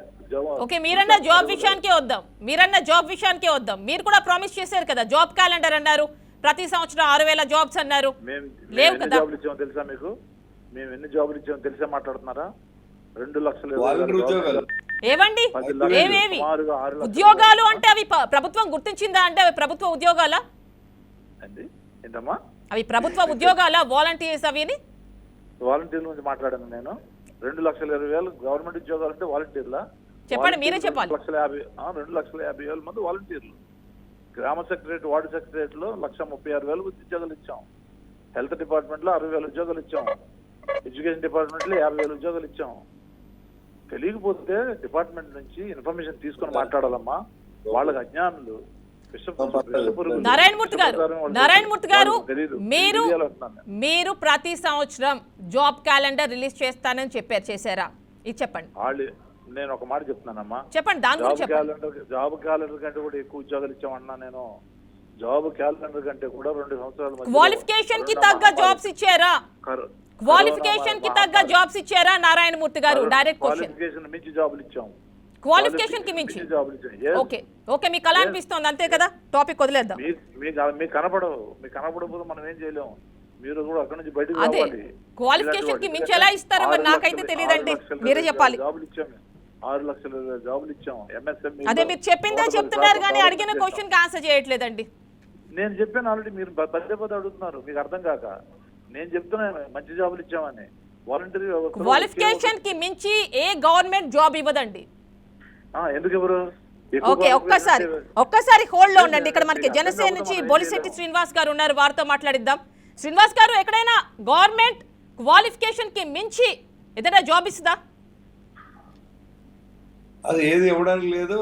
ఓకే, మీరన్న జాబ్ విషయానికే వద్దాం. మీరు కూడా ప్రామిస్ చేశారు కదా, జాబ్ క్యాలెండర్ అన్నారు, ప్రతి సంవత్సరం 6,000 జాబ్స్ అన్నారు. లేవు కదా? జాబులు ఇచ్చామో తెలుసా మీకు? మేము ఎన్ని జాబులు ఇచ్చామో తెలిసే మాట్లాడుతున్నారా? 2 లక్షలు ఏవండి, ఏవేవి ఉద్యోగాలు అంటే అవి ప్రభుత్వం గుర్తించిందా? అంటే అవి ప్రభుత్వ ఉద్యోగాలా? ఏంటమ్మా అవి ప్రభుత్వ ఉద్యోగాల వాలంటీర్స్ అవి? వాలంటీర్ల గురించి మాట్లాడాను నేను. 2,20,000 గవర్నమెంట్ ఉద్యోగాలు అంటే వాలంటీర్ల చెప్పండి, మీరే చెప్పాలి. 2,50,000 మంది వాలంటీర్లు. గ్రామ సెక్రటరీ, వార్డు సెక్రటరియట్ లో 1,36,000 ఉద్యోగాలు ఇచ్చాం. హెల్త్ డిపార్ట్మెంట్ లో 60,000 ఉద్యోగాలు ఇచ్చాం. ఎడ్యుకేషన్ డిపార్ట్మెంట్ లో 50,000 ఉద్యోగాలు ఇచ్చాం. తెలియకపోతే డిపార్ట్మెంట్ నుంచి ఇన్ఫర్మేషన్ తీసుకొని మాట్లాడాలమ్మా. వాళ్ళకి అజ్ఞానులు. నారాయణమూర్తి గారు, మీరు ప్రతి సంవత్సరం జాబ్ క్యాలెండర్ రిలీజ్ చేస్తానని చేశారా? ఇది చెప్పండి. నేను ఒక మాట చెప్తున్నానమ్మా, చెప్పండి. దాని గురించి జాబ్ క్యాలెండర్ కంటే కూడా ఎక్కువ ఉద్యోగాలు ఇచ్చామన్నా. నేను జాబ్ క్యాలెండర్ కంటే కూడా 2 సంవత్సరాల క్వాలిఫికేషన్ కి తగ్గ జాబ్స్ ఇచ్చారా? క్వాలిఫికేషన్ కి తగ్గ జాబ్స్ ఇచ్చారా నారాయణమూర్తి గారు? Direct question. క్వాలిఫికేషన్ మించి జాబులు ఇచ్చాం. క్వాలిఫికేషన్ కి మించి ఓకే మీకు అలా అనిపిస్తుంది, అంతే కదా? టాపిక్ వదిలేద్దాం. మీకు కనపడకపోతే మనం ఏం చేయలేము. మీరు కూడా అక్కడ నుంచి బయటకు రావాలి. క్వాలిఫికేషన్ కి మించి ఎలా ఇస్తారో మరి నాకైతే తెలియదండి, మీరే చెప్పాలి. జాబులు ఇచ్చాం, 6 లక్షల జాబులు ఇచ్చాం. ఎంఎస్ఎంఈ అదే మీరు చెప్పిందే చెప్తున్నారు కానీ అడిగిన క్వశ్చన్ కి ఆన్సర్ చేయట్లేదండి. నేను చెప్పాను ఆల్రెడీ, మీరు పదే అడుగుతున్నారు, మీకు అర్థం కాక. నేను చెప్తున్నాను మంచి జాబులు ఇచ్చామని. వాలంటీర్ క్వాలిఫికేషన్ కి మించి ఏ గవర్నమెంట్ జాబ్ ఇవ్వదండి. ఎందుకు ఎవరు? ఓకే, ఒక్కసారి హోల్డ్ లో ఉండండి. ఇక్కడ మనకి జనసేన నుంచి బొలిశెట్టి శ్రీనివాస్ గారు ఉన్నారు, వారితో మాట్లాడిద్దాం. శ్రీనివాస్ గారు, ఎక్కడైనా గవర్నమెంట్ క్వాలిఫికేషన్ కి మించి ఏదైనా జాబ్ ఇస్తుందా? అది ఏది ఇవ్వడానికి లేదు.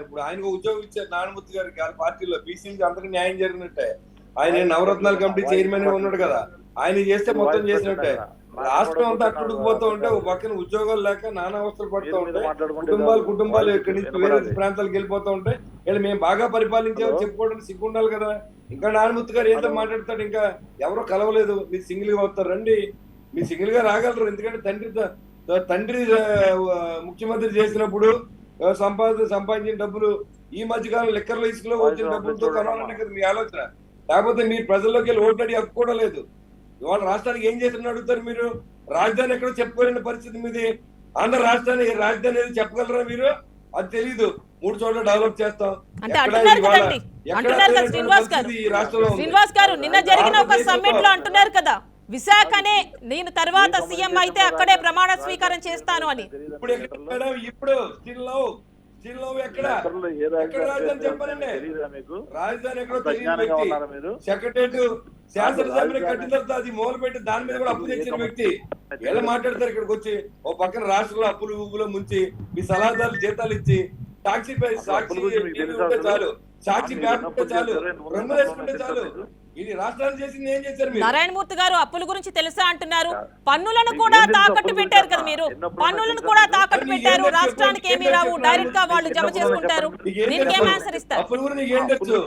ఇప్పుడు ఆయనకు ఉద్యోగం ఇచ్చారు నారాయణమూర్తి గారికి. వాళ్ళ పార్టీలో బీసీ నుంచి అందరికి న్యాయం జరిగినట్టే. ఆయన నవరత్నాల కమిటీ చైర్మన్ గా ఉన్నాడు కదా, ఆయన చేస్తే మొత్తం చేసినట్టే. రాష్ట్రం అంతా అట్టుడికిపోతూ ఉంటే ఒక పక్కన ఉద్యోగాలు లేక నానా అవస్థలు పడుతూ ఉంటాయి. కుటుంబాలు ఇక్కడి నుంచి వేరే ప్రాంతాలకు వెళ్ళిపోతూ ఉంటాయి. వీళ్ళు మేము బాగా పరిపాలించామని చెప్పుకోవడానికి సిగ్గుండాలి కదా. ఇంకా నారాయణమూర్తి గారు ఏంటో మాట్లాడతాడు, ఇంకా ఎవరో కలవలేదు, మీరు సింగిల్ గా వస్తారు, రండి, మీరు సింగిల్ గా రాగలరు. ఎందుకంటే తండ్రి ముఖ్యమంత్రి చేసినప్పుడు సంపాదించిన డబ్బులు ఈ మధ్యకాలం లెక్కర్లో ఇసుకలో వచ్చిన డబ్బులతో కలవాలనే కదా మీ ఆలోచన. లేకపోతే మీరు ప్రజల్లోకి వెళ్ళి ఓటు అడిగి హక్కు కూడా లేదు. ఇవాళ రాష్ట్రానికి ఏం చేసిన అడుగుతారు మీరు? రాజధాని ఎక్కడో చెప్పుకోలేని పరిస్థితి మీది. ఆంధ్ర రాజధాని ఏది చెప్పగలరా మీరు? అది తెలీదు. 3 చోట్ల డెవలప్ చేస్తాం. శ్రీనివాస్ గారు, నిన్న జరిగిన ఒక సమ్మిట్ లో అంటున్నారు కదా, విశాఖనే నేను తర్వాత సీఎం అయితే అక్కడే ప్రమాణ స్వీకారం చేస్తాను అని. ఇప్పుడు రాజధాని చెప్పనండి. రాజధాని ఎక్కడో తెలియదు. సెక్రటరేట్ శాసనసభని కట్టిన తర్వాత అది మొదలు పెట్టి దాని మీద కూడా అప్పు తెచ్చిన వ్యక్తి ఎలా మాట్లాడతారు? ఇక్కడికి వచ్చి ఓ పక్కన రాష్ట్రంలో అప్పులు ఊపులో ముంచి మీ సలహాదారులు జీతాలు ఇచ్చి సాక్షి చాలు, సాక్షి పేపర్ చాలు, రంగులు వేసుకుంటే చాలు. ఇది రాష్ట్రాన్ని చేసింది ఏం చేశారు? నారాయణమూర్తి గారు, అప్పుల గురించి తెలుసా అంటున్నారు. పన్నులను కూడా తాకట్టు పెట్టారు కదా మీరు. పన్నులను కూడా తాకట్టు పెట్టారు. రాష్ట్రానికి ఏమీ రావు, డైరెక్ట్ గా వాళ్ళు జమ చేసుకుంటారు. దీనికి ఏం ఆన్సర్ ఇస్తారు? అప్పుల గురించి ఏం తెలుసు?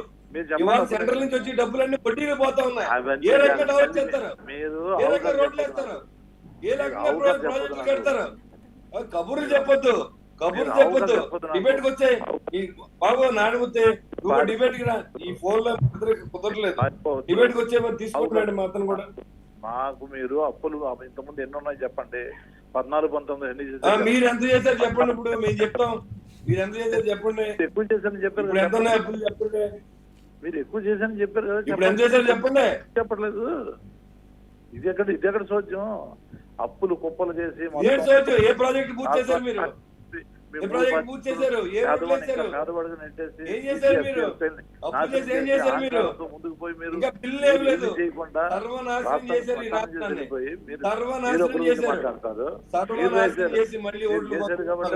ఇవాళ సెంట్రల్ నుంచి వచ్చి డబ్బులన్నీ వడ్డీలు పోతా ఉన్నాయి. ఏ రకంగా డెవలప్ చేస్తారు? ఏ రకంగా రోడ్లు వేస్తారు? ఏ రకంగా ప్రాజెక్టులు కడతారు? కబుర్లు చెప్పొద్దు. డిబేట్ కి వచ్చే బాబు నారాయణమూర్తి, డిబేట్ కి రా. ఈ ఫోన్ లో కుదరలేదు. డిబేట్ కి వచ్చే తీసుకుంటున్నాడు మా అతను కూడా. మాకు మీరు అప్పులు ఇంతకుముందు ఎన్ని ఉన్నాయి చెప్పండి. 14, 19 ఎన్ని మీరు ఎంత చేశారు చెప్పండి. ఇప్పుడు మేము చెప్తాం. మీరు ఎంత చేశారు చెప్పండి. ఎక్కువ చేశారని చెప్పారు. ఎంత ఉన్నాయి అప్పులు చెప్పండి. మీరు ఎక్కువ చేశారని చెప్పారు కదా. ఇప్పుడు ఎంత చేశారు చెప్పండి. చెప్పట్లేదు. ఇది ఎక్కడ సోద్యం? అప్పులు కుప్పలు చేసి ఏ ప్రాజెక్ట్ పూర్తి చేశారు మీరు? ముందుకు పోయి మీరు మాట్లాడతారు.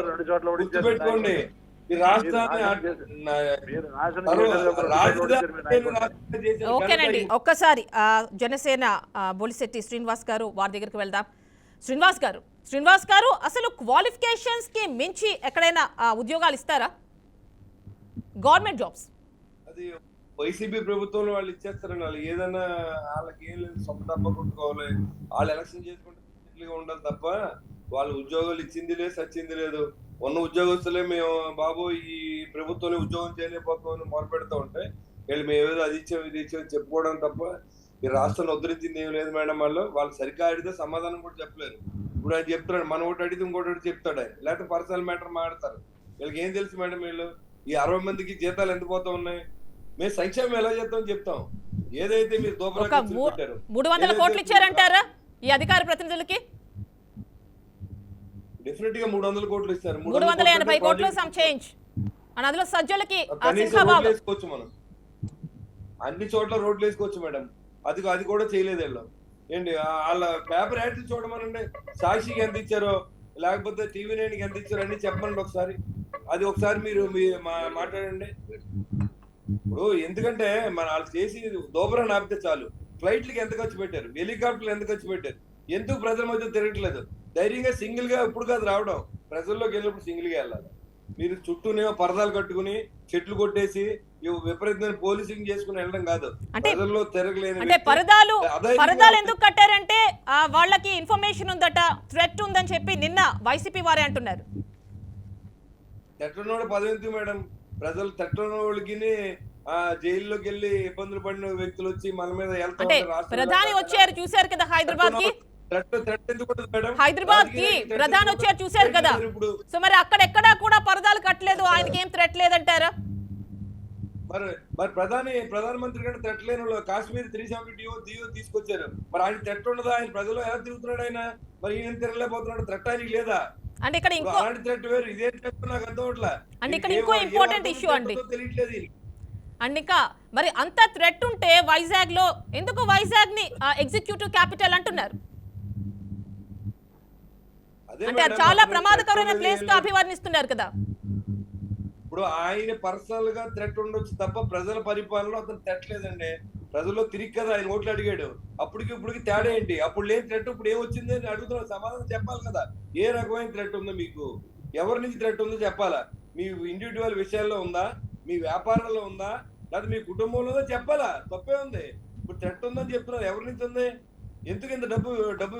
2 చోట్ల ఓకేనండి, ఒక్కసారి జనసేన బొలిశెట్టి శ్రీనివాస్ గారు వారి దగ్గరికి వెళ్దాం. శ్రీనివాస్ గారు, అసలు క్వాలిఫికేషన్స్ కి మించి ఎక్కడైనా ఉద్యోగాలు ఇస్తారా? గవర్నమెంట్ జాబ్స్ అది వైసీపీ ప్రభుత్వంలో వాళ్ళు ఇచ్చేస్తారండి. వాళ్ళు ఏదైనా వాళ్ళకి ఏం లేదు, సొంత డబ్బా కొట్టుకోవాలి, వాళ్ళు ఎలక్షన్ చేసుకుంటే ఉండాలి తప్ప వాళ్ళు ఉద్యోగాలు ఇచ్చింది లేదు, సచ్చింది లేదు. ఉన్న ఉద్యోగస్తులే మేము బాబు ఈ ప్రభుత్వంలో ఉద్యోగం చేయలేకపోతామని మొదలు పెడతా ఉంటే వీళ్ళు మేము ఏదో అది ఇచ్చాం ఇది ఇచ్చాం చెప్పుకోవడం తప్ప ఈ రాష్ట్రాన్ని ఉద్ధరించింది ఏం లేదు మేడం. వాళ్ళు సరిగ్గా అడిగితే సమాధానం కూడా చెప్పలేరు. ఇప్పుడు ఆయన చెప్తాడు, మనం ఒకటి అడిగితే ఇంకోటి చెప్తాడు ఆయన, లేకపోతే పర్సనల్ మ్యాటర్ మాట్లాడతారు. వీళ్ళకి ఏం తెలుసు మేడం? వీళ్ళు ఈ 60 మందికి జీతాలు ఎంత పోతా ఉన్నాయి? మేము సంక్షేమం ఎలా చేస్తామని చెప్తాం. ఏదైతే మీరు 300 కోట్లు ఇచ్చారంటారా? ఈ అధికార ప్రతినిధులకి? డెఫినెట్ గా 300 కోట్లు ఇస్తారు. 380 కోట్లు సమ్ చేంజ్ అండ్ అందులో సజ్జలకి కనీసం రోడ్లు వేసుకోవచ్చు మనం, అన్ని చోట్ల రోడ్లు వేసుకోవచ్చు మేడం. అది కూడా చేయలేదు వీళ్ళు. ఏంటి వాళ్ళ పేపర్ యాడ్లు చూడమనండి, సాక్షికి ఎంత ఇచ్చారో లేకపోతే టీవీ 9కి ఎంత ఇచ్చారో అన్ని చెప్పమనండి ఒకసారి. అది ఒకసారి మీరు మాట్లాడండి. ఇప్పుడు ఎందుకంటే మన వాళ్ళు చేసి దోబరాన్ని ఆపితే చాలు. ఫ్లైట్లకి ఎంత ఖర్చు పెట్టారు, హెలికాప్టర్లు ఎంత ఖర్చు పెట్టారు, ఎందుకు ప్రజల మధ్య తిరగట్లేదు? ధైర్యంగా సింగిల్ గా ఇప్పుడు కాదు రావడం, ప్రజల్లోకి వెళ్ళినప్పుడు సింగిల్ గా వెళ్ళాలి. మీరు చుట్టూనే పరదాలు కట్టుకుని చెట్లు కొట్టేసి విపరీతమైన పోలీసింగ్ చేసుకుని వెళ్ళడం కాదు. ప్రజల్లో తిరగలేదు. అంటే పరదాలు ఎందుకు కట్టారంటే వాళ్ళకి ఇన్ఫర్మేషన్ ఉందట, థ్రెట్ ఉందని చెప్పి నిన్న వైసీపీ వారే అంటున్నారు. తెట్టనోడు పదవి మేడం, ప్రజలు తెట్టనోళ్ళకి జైల్లోకి వెళ్ళి ఇబ్బందులు పడిన వ్యక్తులు వచ్చి మన మీద అంటే ప్రధాని వచ్చారు చూశారు కదా హైదరాబాద్ కి, హైదరాబాద్ కి ప్రధాని వచ్చారు చూశారు కదా. సో మరి అక్కడెక్కడా కూడా పరదాలు కట్టలేదు, ఆయనకి ఏం థ్రెట్ లేదంటారా? మరి ప్రధానమంత్రి కంటే థ్రెట్ లేని కాశ్మీర్ 370 డియో తీసుకొచ్చారు. మరి ఆయన థ్రెట్ ఉండదా? ఆయన ప్రజలు ఎలా తిరుగుతున్నాడు ఆయన? మరి ఈయన తిరగలేకపోతున్నాడు, థ్రెట్ ఆయనకి లేదా? అంటే ఇక్కడ ఇంకో థ్రెట్ వేరు, ఇదే థ్రెట్ నాకు అర్థం అవట్లా. అంటే ఇక్కడ ఇంకో ఇంపార్టెంట్ ఇష్యూ అండి, తెలియట్లేదు. అండ్ ఇంకా మరి అంత థ్రెట్ ఉంటే వైజాగ్ లో ఎందుకు వైజాగ్ ని ఎగ్జిక్యూటివ్ క్యాపిటల్ అంటున్నారు? అంటే చాలా ప్రమాదకరమైన ప్లేస్ గా అభివర్ణిస్తున్నారు కదా. ఇప్పుడు ఆయన పర్సనల్ గా థ్రెట్ ఉండొచ్చు తప్ప ప్రజల పరిపాలనలో అతను థ్రెట్ లేదండి. ప్రజల్లో తిరిగి కదా ఆయన ఓట్లు అడిగాడు. ఇప్పటికి తేడా ఏంటి? అప్పుడు లేని థ్రెట్ ఇప్పుడు ఏమొచ్చింది అని అడుగుతున్నా, సమాధానం చెప్పాలి కదా. ఏ రకమైన థ్రెట్ ఉందో మీకు, ఎవరి నుంచి థ్రెట్ ఉందో చెప్పాలా? మీ ఇండివిజువల్ విషయాల్లో ఉందా, మీ వ్యాపారంలో ఉందా, లేదా మీ కుటుంబంలో ఉందో చెప్పాలా? తప్పే ఉంది. ఇప్పుడు థ్రెట్ ఉందని చెప్తున్నారు, ఎవరి నుంచి ఉంది? ఎందుకు ఇంత డబ్బు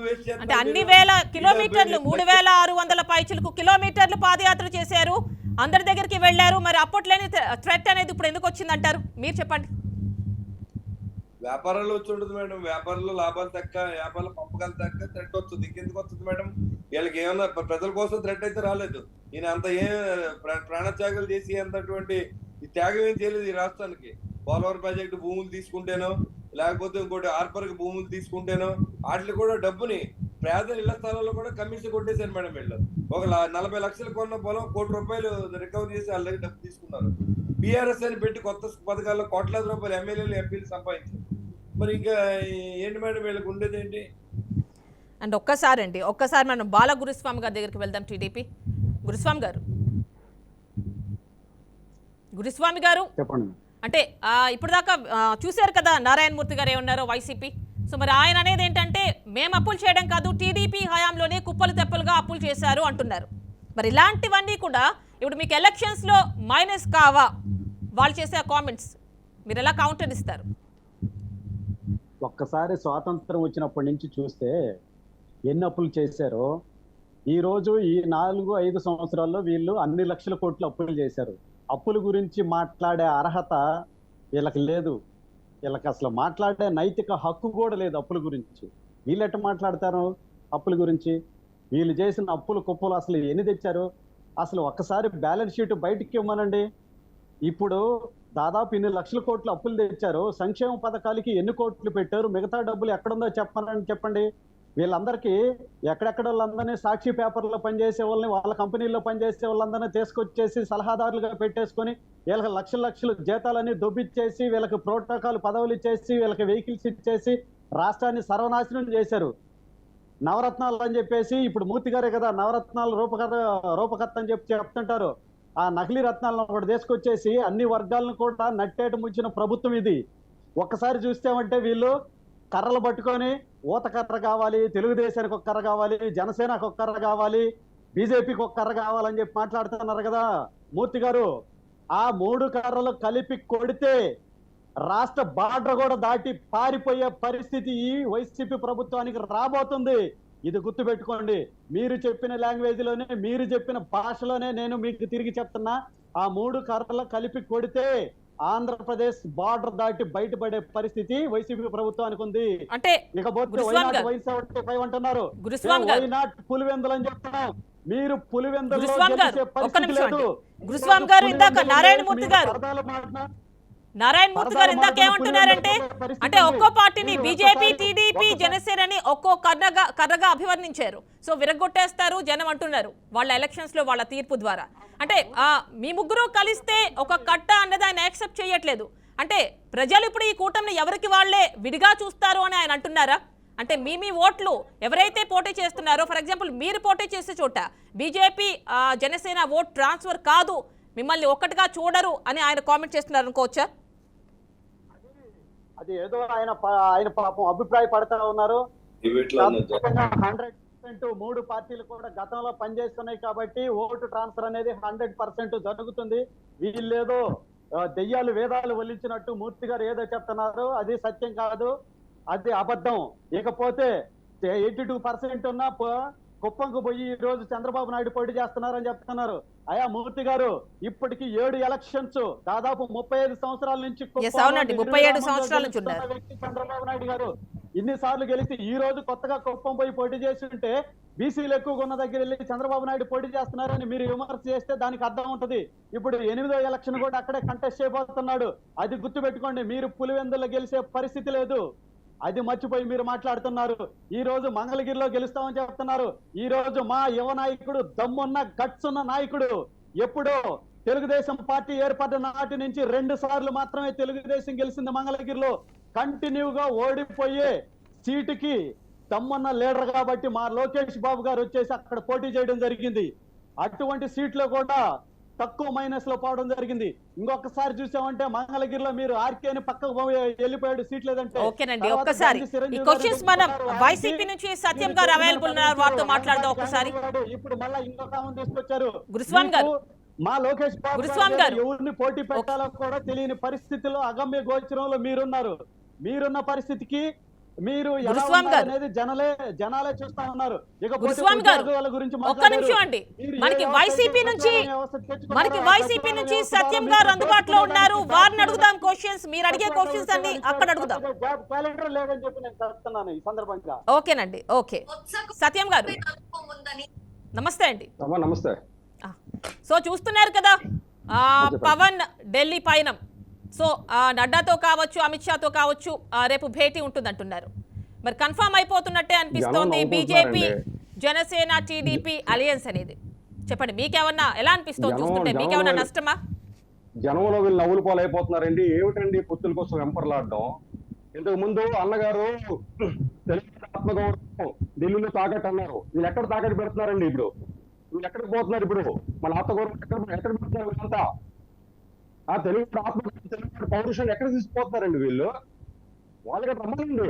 వేస్ట్ చేస్తారు? అంటే అన్ని వేల కిలోమీటర్లు 3600 పైచిలకు కిలోమీటర్లు పాదయాత్ర చేశారు, అందరి దగ్గరికి వెళ్ళారు. మరి అప్పట్లేని థ్రెట్ అనేది ఇప్పుడు ఎందుకు వచ్చిందంటారు? మీరు చెప్పండి. వ్యాపారాల్లో వచ్చి ఉంటుంది మేడం, వ్యాపారంలో లాభాలు తక్క, వ్యాపారాల పంపకాలు తక్క థ్రెట్ వస్తుంది. ఇంకెందుకు వస్తుంది మేడం? వీళ్ళకి ఏమన్నా ప్రజల కోసం థ్రెట్ అయితే రాలేదు. ఈయన అంత ప్రాణత్యాగాలు చేసి అంతటువంటి ఈ త్యాగం ఏం చేయలేదు ఈ రాష్ట్రానికి. పోలవరం ప్రాజెక్టు భూములు తీసుకుంటేనో లేకపోతే ఇంకోటి ఆర్పర్కి భూములు తీసుకుంటేనో వాటిని కూడా డబ్బుని పేదల ఇళ్ల స్థలాల్లో కూడా కమిషన్ కొట్టేశారు మేడం. వీళ్ళు ఒక 40 లక్షలు కొన్న పొలం ₹1 కోటి రికవరీ చేసి వాళ్ళ దగ్గర డబ్బు తీసుకున్నారు. బీఆర్ఎస్ అని పెట్టి కొత్త పథకాల్లో కోట్లాది రూపాయలు ఎమ్మెల్యేలు ఎంపీలు సంపాదించారు. మరి ఇంకా ఏంటి మేడం వీళ్ళకి ఉండేది ఏంటి? అండ్ ఒక్కసారి మనం బాల గురుస్వామి గారి దగ్గరికి వెళ్దాం. టీడీపీ గురుస్వామి గారు చెప్పండి. అంటే ఇప్పుడు దాకా చూశారు కదా నారాయణమూర్తి గారు ఏమన్నారో వైసీపీ. సో మరి ఆయన అనేది ఏంటంటే మేము అప్పులు చేయడం కాదు, టీడీపీ హయాంలోనే కుప్పలు తెప్పలుగా అప్పులు చేశారు అంటున్నారు. మరి ఇలాంటివన్నీ కూడా ఇప్పుడు మీకు ఎలక్షన్స్ లో మైనస్ కావా? వాళ్ళు చేసే కామెంట్స్ మీరు ఎలా కౌంటర్ ఇస్తారు? ఒక్కసారి స్వాతంత్రం వచ్చినప్పటి నుంచి చూస్తే ఎన్ని అప్పులు చేశారో, ఈరోజు ఈ 4-5 సంవత్సరాల్లో వీళ్ళు అన్ని లక్షల కోట్లు అప్పులు చేశారు. అప్పుల గురించి మాట్లాడే అర్హత వీళ్ళకి లేదు. వీళ్ళకి అసలు మాట్లాడే నైతిక హక్కు కూడా లేదు అప్పుల గురించి. వీళ్ళు ఎట్లా మాట్లాడతారు అప్పుల గురించి? వీళ్ళు చేసిన అప్పులు కుప్పలు అసలు ఎన్ని తెచ్చారు? అసలు ఒక్కసారి బ్యాలెన్స్ షీట్ బయటికి ఇవ్వమనండి. ఇప్పుడు దాదాపు ఇన్ని లక్షల కోట్లు అప్పులు తెచ్చారు, సంక్షేమ పథకాలకి ఎన్ని కోట్లు పెట్టారు, మిగతా డబ్బులు ఎక్కడుందో చెప్పండి. వీళ్ళందరికీ ఎక్కడెక్కడ వాళ్ళందరినీ సాక్షి పేపర్లో పనిచేసే వాళ్ళని, వాళ్ళ కంపెనీల్లో పనిచేసే వాళ్ళందరినీ తీసుకొచ్చేసి సలహాదారులుగా పెట్టేసుకొని వీళ్ళకి లక్షల జీతాలన్నీ దొబ్బిచ్చేసి, వీళ్ళకి ప్రోటోకాల్ పదవులు ఇచ్చేసి, వీళ్ళకి వెహికల్స్ ఇచ్చేసి రాష్ట్రాన్ని సర్వనాశనం చేశారు. నవరత్నాలు అని చెప్పేసి ఇప్పుడు మూర్తి గారే కదా నవరత్నాలు రూపకర్త అని చెప్తుంటారు. ఆ నకిలీ రత్నాలను ఒకటి తీసుకొచ్చేసి అన్ని వర్గాలను కూడా నట్టేట ముంచిన ప్రభుత్వం ఇది. ఒక్కసారి చూస్తామంటే వీళ్ళు కర్రలు పట్టుకొని ఊత కర్ర కావాలి, తెలుగుదేశానికి ఒక కర్ర కావాలి, జనసేనకు ఒక కర్ర కావాలి, బీజేపీకి ఒక కర్ర కావాలని చెప్పి మాట్లాడుతున్నారు కదా మూర్తి గారు. ఆ 3 కర్రలు కలిపి కొడితే రాష్ట్ర బార్డర్ కూడా దాటి పారిపోయే పరిస్థితి ఈ వైసీపీ ప్రభుత్వానికి రాబోతుంది. ఇది గుర్తుపెట్టుకోండి. మీరు చెప్పిన లాంగ్వేజ్ లోనే, మీరు చెప్పిన భాషలోనే నేను మీకు తిరిగి చెప్తున్నా. ఆ 3 కర్రలు కలిపి కొడితే ఆంధ్రప్రదేశ్ బార్డర్ దాటి బయటపడే పరిస్థితి వైసీపీ ప్రభుత్వానికి ఉంది. అంటే ఇకపోతే Y75 అంటున్నారు, వైనాట్ పులివెందులు అని చెప్తున్నాం. మీరు పులివెందులు గురుస్వామి గారు ఇందాక నారాయణమూర్తి గారు నారాయణ మూర్తి గారు ఇందాకేమంటున్నారంటే అంటే ఒక్కో పార్టీని బీజేపీ, టీడీపీ, జనసేనని ఒక్కో కర్రగా అభివర్ణించారు. సో విరగొట్టేస్తారు జనం అంటున్నారు వాళ్ళ ఎలక్షన్స్ లో వాళ్ళ తీర్పు ద్వారా. అంటే మీ ముగ్గురు కలిస్తే ఒక కట్ట అన్నది ఆయన యాక్సెప్ట్ చేయట్లేదు. అంటే ప్రజలు ఇప్పుడు ఈ కూటమిని ఎవరికి వాళ్లే విడిగా చూస్తారు అని ఆయన అంటున్నారా? అంటే మీ ఓట్లు ఎవరైతే పోటీ చేస్తున్నారో, ఫర్ ఎగ్జాంపుల్ మీరు పోటీ చేసే చోట బీజేపీ జనసేన ఓట్ ట్రాన్స్ఫర్ కాదు, మిమ్మల్ని ఒక్కటిగా చూడరు అని ఆయన కామెంట్ చేస్తున్నారు అనుకోవచ్చా? అది ఏదో ఆయన పాపం అభిప్రాయపడతా ఉన్నారు. 100% 3 పార్టీలు కూడా గతంలో పనిచేస్తున్నాయి కాబట్టి ఓటు ట్రాన్స్ఫర్ అనేది 100% జరుగుతుంది. వీళ్ళేదో దెయ్యాలు వేదాలు వల్లించినట్టు మూర్తి గారు ఏదో చెప్తున్నారు, అది సత్యం కాదు, అది అబద్ధం. ఇకపోతే 82% ఉన్న కుప్పంకు పోయి ఈ రోజు చంద్రబాబు నాయుడు పోటీ చేస్తున్నారని చెప్తున్నారు. అయా మూర్తి గారు, ఇప్పటికి 7 ఎలక్షన్స్ దాదాపు 35 సంవత్సరాల నుంచి 37 సంవత్సరాల నుంచి వ్యక్తి చంద్రబాబు నాయుడు గారు ఇన్నిసార్లు గెలిచి ఈ రోజు కొత్తగా కుప్పం పోయి పోటీ చేసి ఉంటే బీసీలు ఎక్కువగా ఉన్న దగ్గర వెళ్ళి చంద్రబాబు నాయుడు పోటీ చేస్తున్నారని మీరు విమర్శ చేస్తే దానికి అర్థం ఉంటది. ఇప్పుడు 8వ ఎలక్షన్ కూడా అక్కడే కంటెస్ట్ చేయబోతున్నాడు. అది గుర్తుపెట్టుకోండి. మీరు పులివెందులో గెలిచే పరిస్థితి లేదు, అది మర్చిపోయి మీరు మాట్లాడుతున్నారు. ఈ రోజు మంగళగిరిలో గెలుస్తామని చెప్తున్నారు. ఈ రోజు మా యువ నాయకుడు, దమ్మున్న గట్స్ ఉన్న నాయకుడు, ఎప్పుడో తెలుగుదేశం పార్టీ ఏర్పడిన నాటి నుంచి 2 సార్లు మాత్రమే తెలుగుదేశం గెలిచింది మంగళగిరిలో. కంటిన్యూగా ఓడిపోయే సీటుకి దమ్మున్న లీడర్ కాబట్టి మా లోకేష్ బాబు గారు వచ్చేసి అక్కడ పోటీ చేయడం జరిగింది. అటువంటి సీట్లో కూడా తక్కువ మైనస్ లో పోవడం జరిగింది. ఇంకొకసారి చూసామంటే మంగళగిరిలో మీరు ఆర్కేని పక్కకు వెళ్ళిపోయాడు సీట్ లేదంటే. ఓకేనండి, ఒక్కసారి ఈ క్వశ్చన్స్ మనం వైసీపీ నుంచి సత్యం గారు అవైలబుల్ ఉన్నారు, వారితో మాట్లాడదాం ఒకసారి. ఇప్పుడు మళ్ళీ ఇంకొక ఆమెను తీసుకొచ్చారు గురుస్వామి గారు. మా లోకేష్ బాబు గారు ఎవరిని పోటీ పెట్టాలో కూడా తెలియని పరిస్థితిలో అగమ్య గోచరంలో మీరున్నారు. మీరున్న పరిస్థితికి మీరు అనేది జనాలే చూస్తా ఉన్నారు. ఒక్క నిమిషం అండి, మనకి వైసీపీ నుంచి సత్యం గారు అందుబాటులో ఉన్నారు, వారిని అడుగుదాం క్వశ్చన్స్. మీరు అడిగే క్వశ్చన్స్ అన్ని అక్కడ అడుగుదాం. లేదని చెప్పి నేను చెప్తున్నాను ఈ సందర్భంగా. ఓకేనండి, ఓకే. సత్యం గారు నమస్తే అండి. నమస్తే. సో చూస్తున్నారు కదా, పవన్ ఢిల్లీ పయనం. సో నడ్డాతో కావచ్చు, అమిత్ షాతో కావచ్చు రేపు భేటీ ఉంటుందంటున్నారు. మరి కన్ఫర్మ్ అయిపోతున్నట్టే అనిపిస్తోంది బీజేపీ, జనసేన, టీడీపీ అలయన్స్ అనేది. చెప్పండి, మీకేమన్నా ఎలా అనిపిస్తోంది చూస్తుంటే? మీకేమన్నా నష్టమా? జనంలో వీళ్ళు నవ్వులు పాలైపోతున్నారండి. ఏమిటండి పొత్తుల కోసం వెంపర్లాడడం? ఇంతకు ముందు అన్నగారు తెలుగు ఆత్మగౌరవం ఢిల్లీలో తాకట్టు అన్నారు. వీళ్ళు ఎక్కడ తాకట్టు పెడుతున్నారండి? ఇప్పుడు వీళ్ళు ఎక్కడికి పోతున్నారు? ఇప్పుడు మన ఆత్మగౌరవం ఎక్కడ పెడుతున్నారు? వీళ్ళంతా ఆ తెలుగు తెలుగు పౌరుషాన్ని ఎక్కడ తీసుకుపోతున్నారండి వీళ్ళు? వాళ్ళకి రమ్మనండి,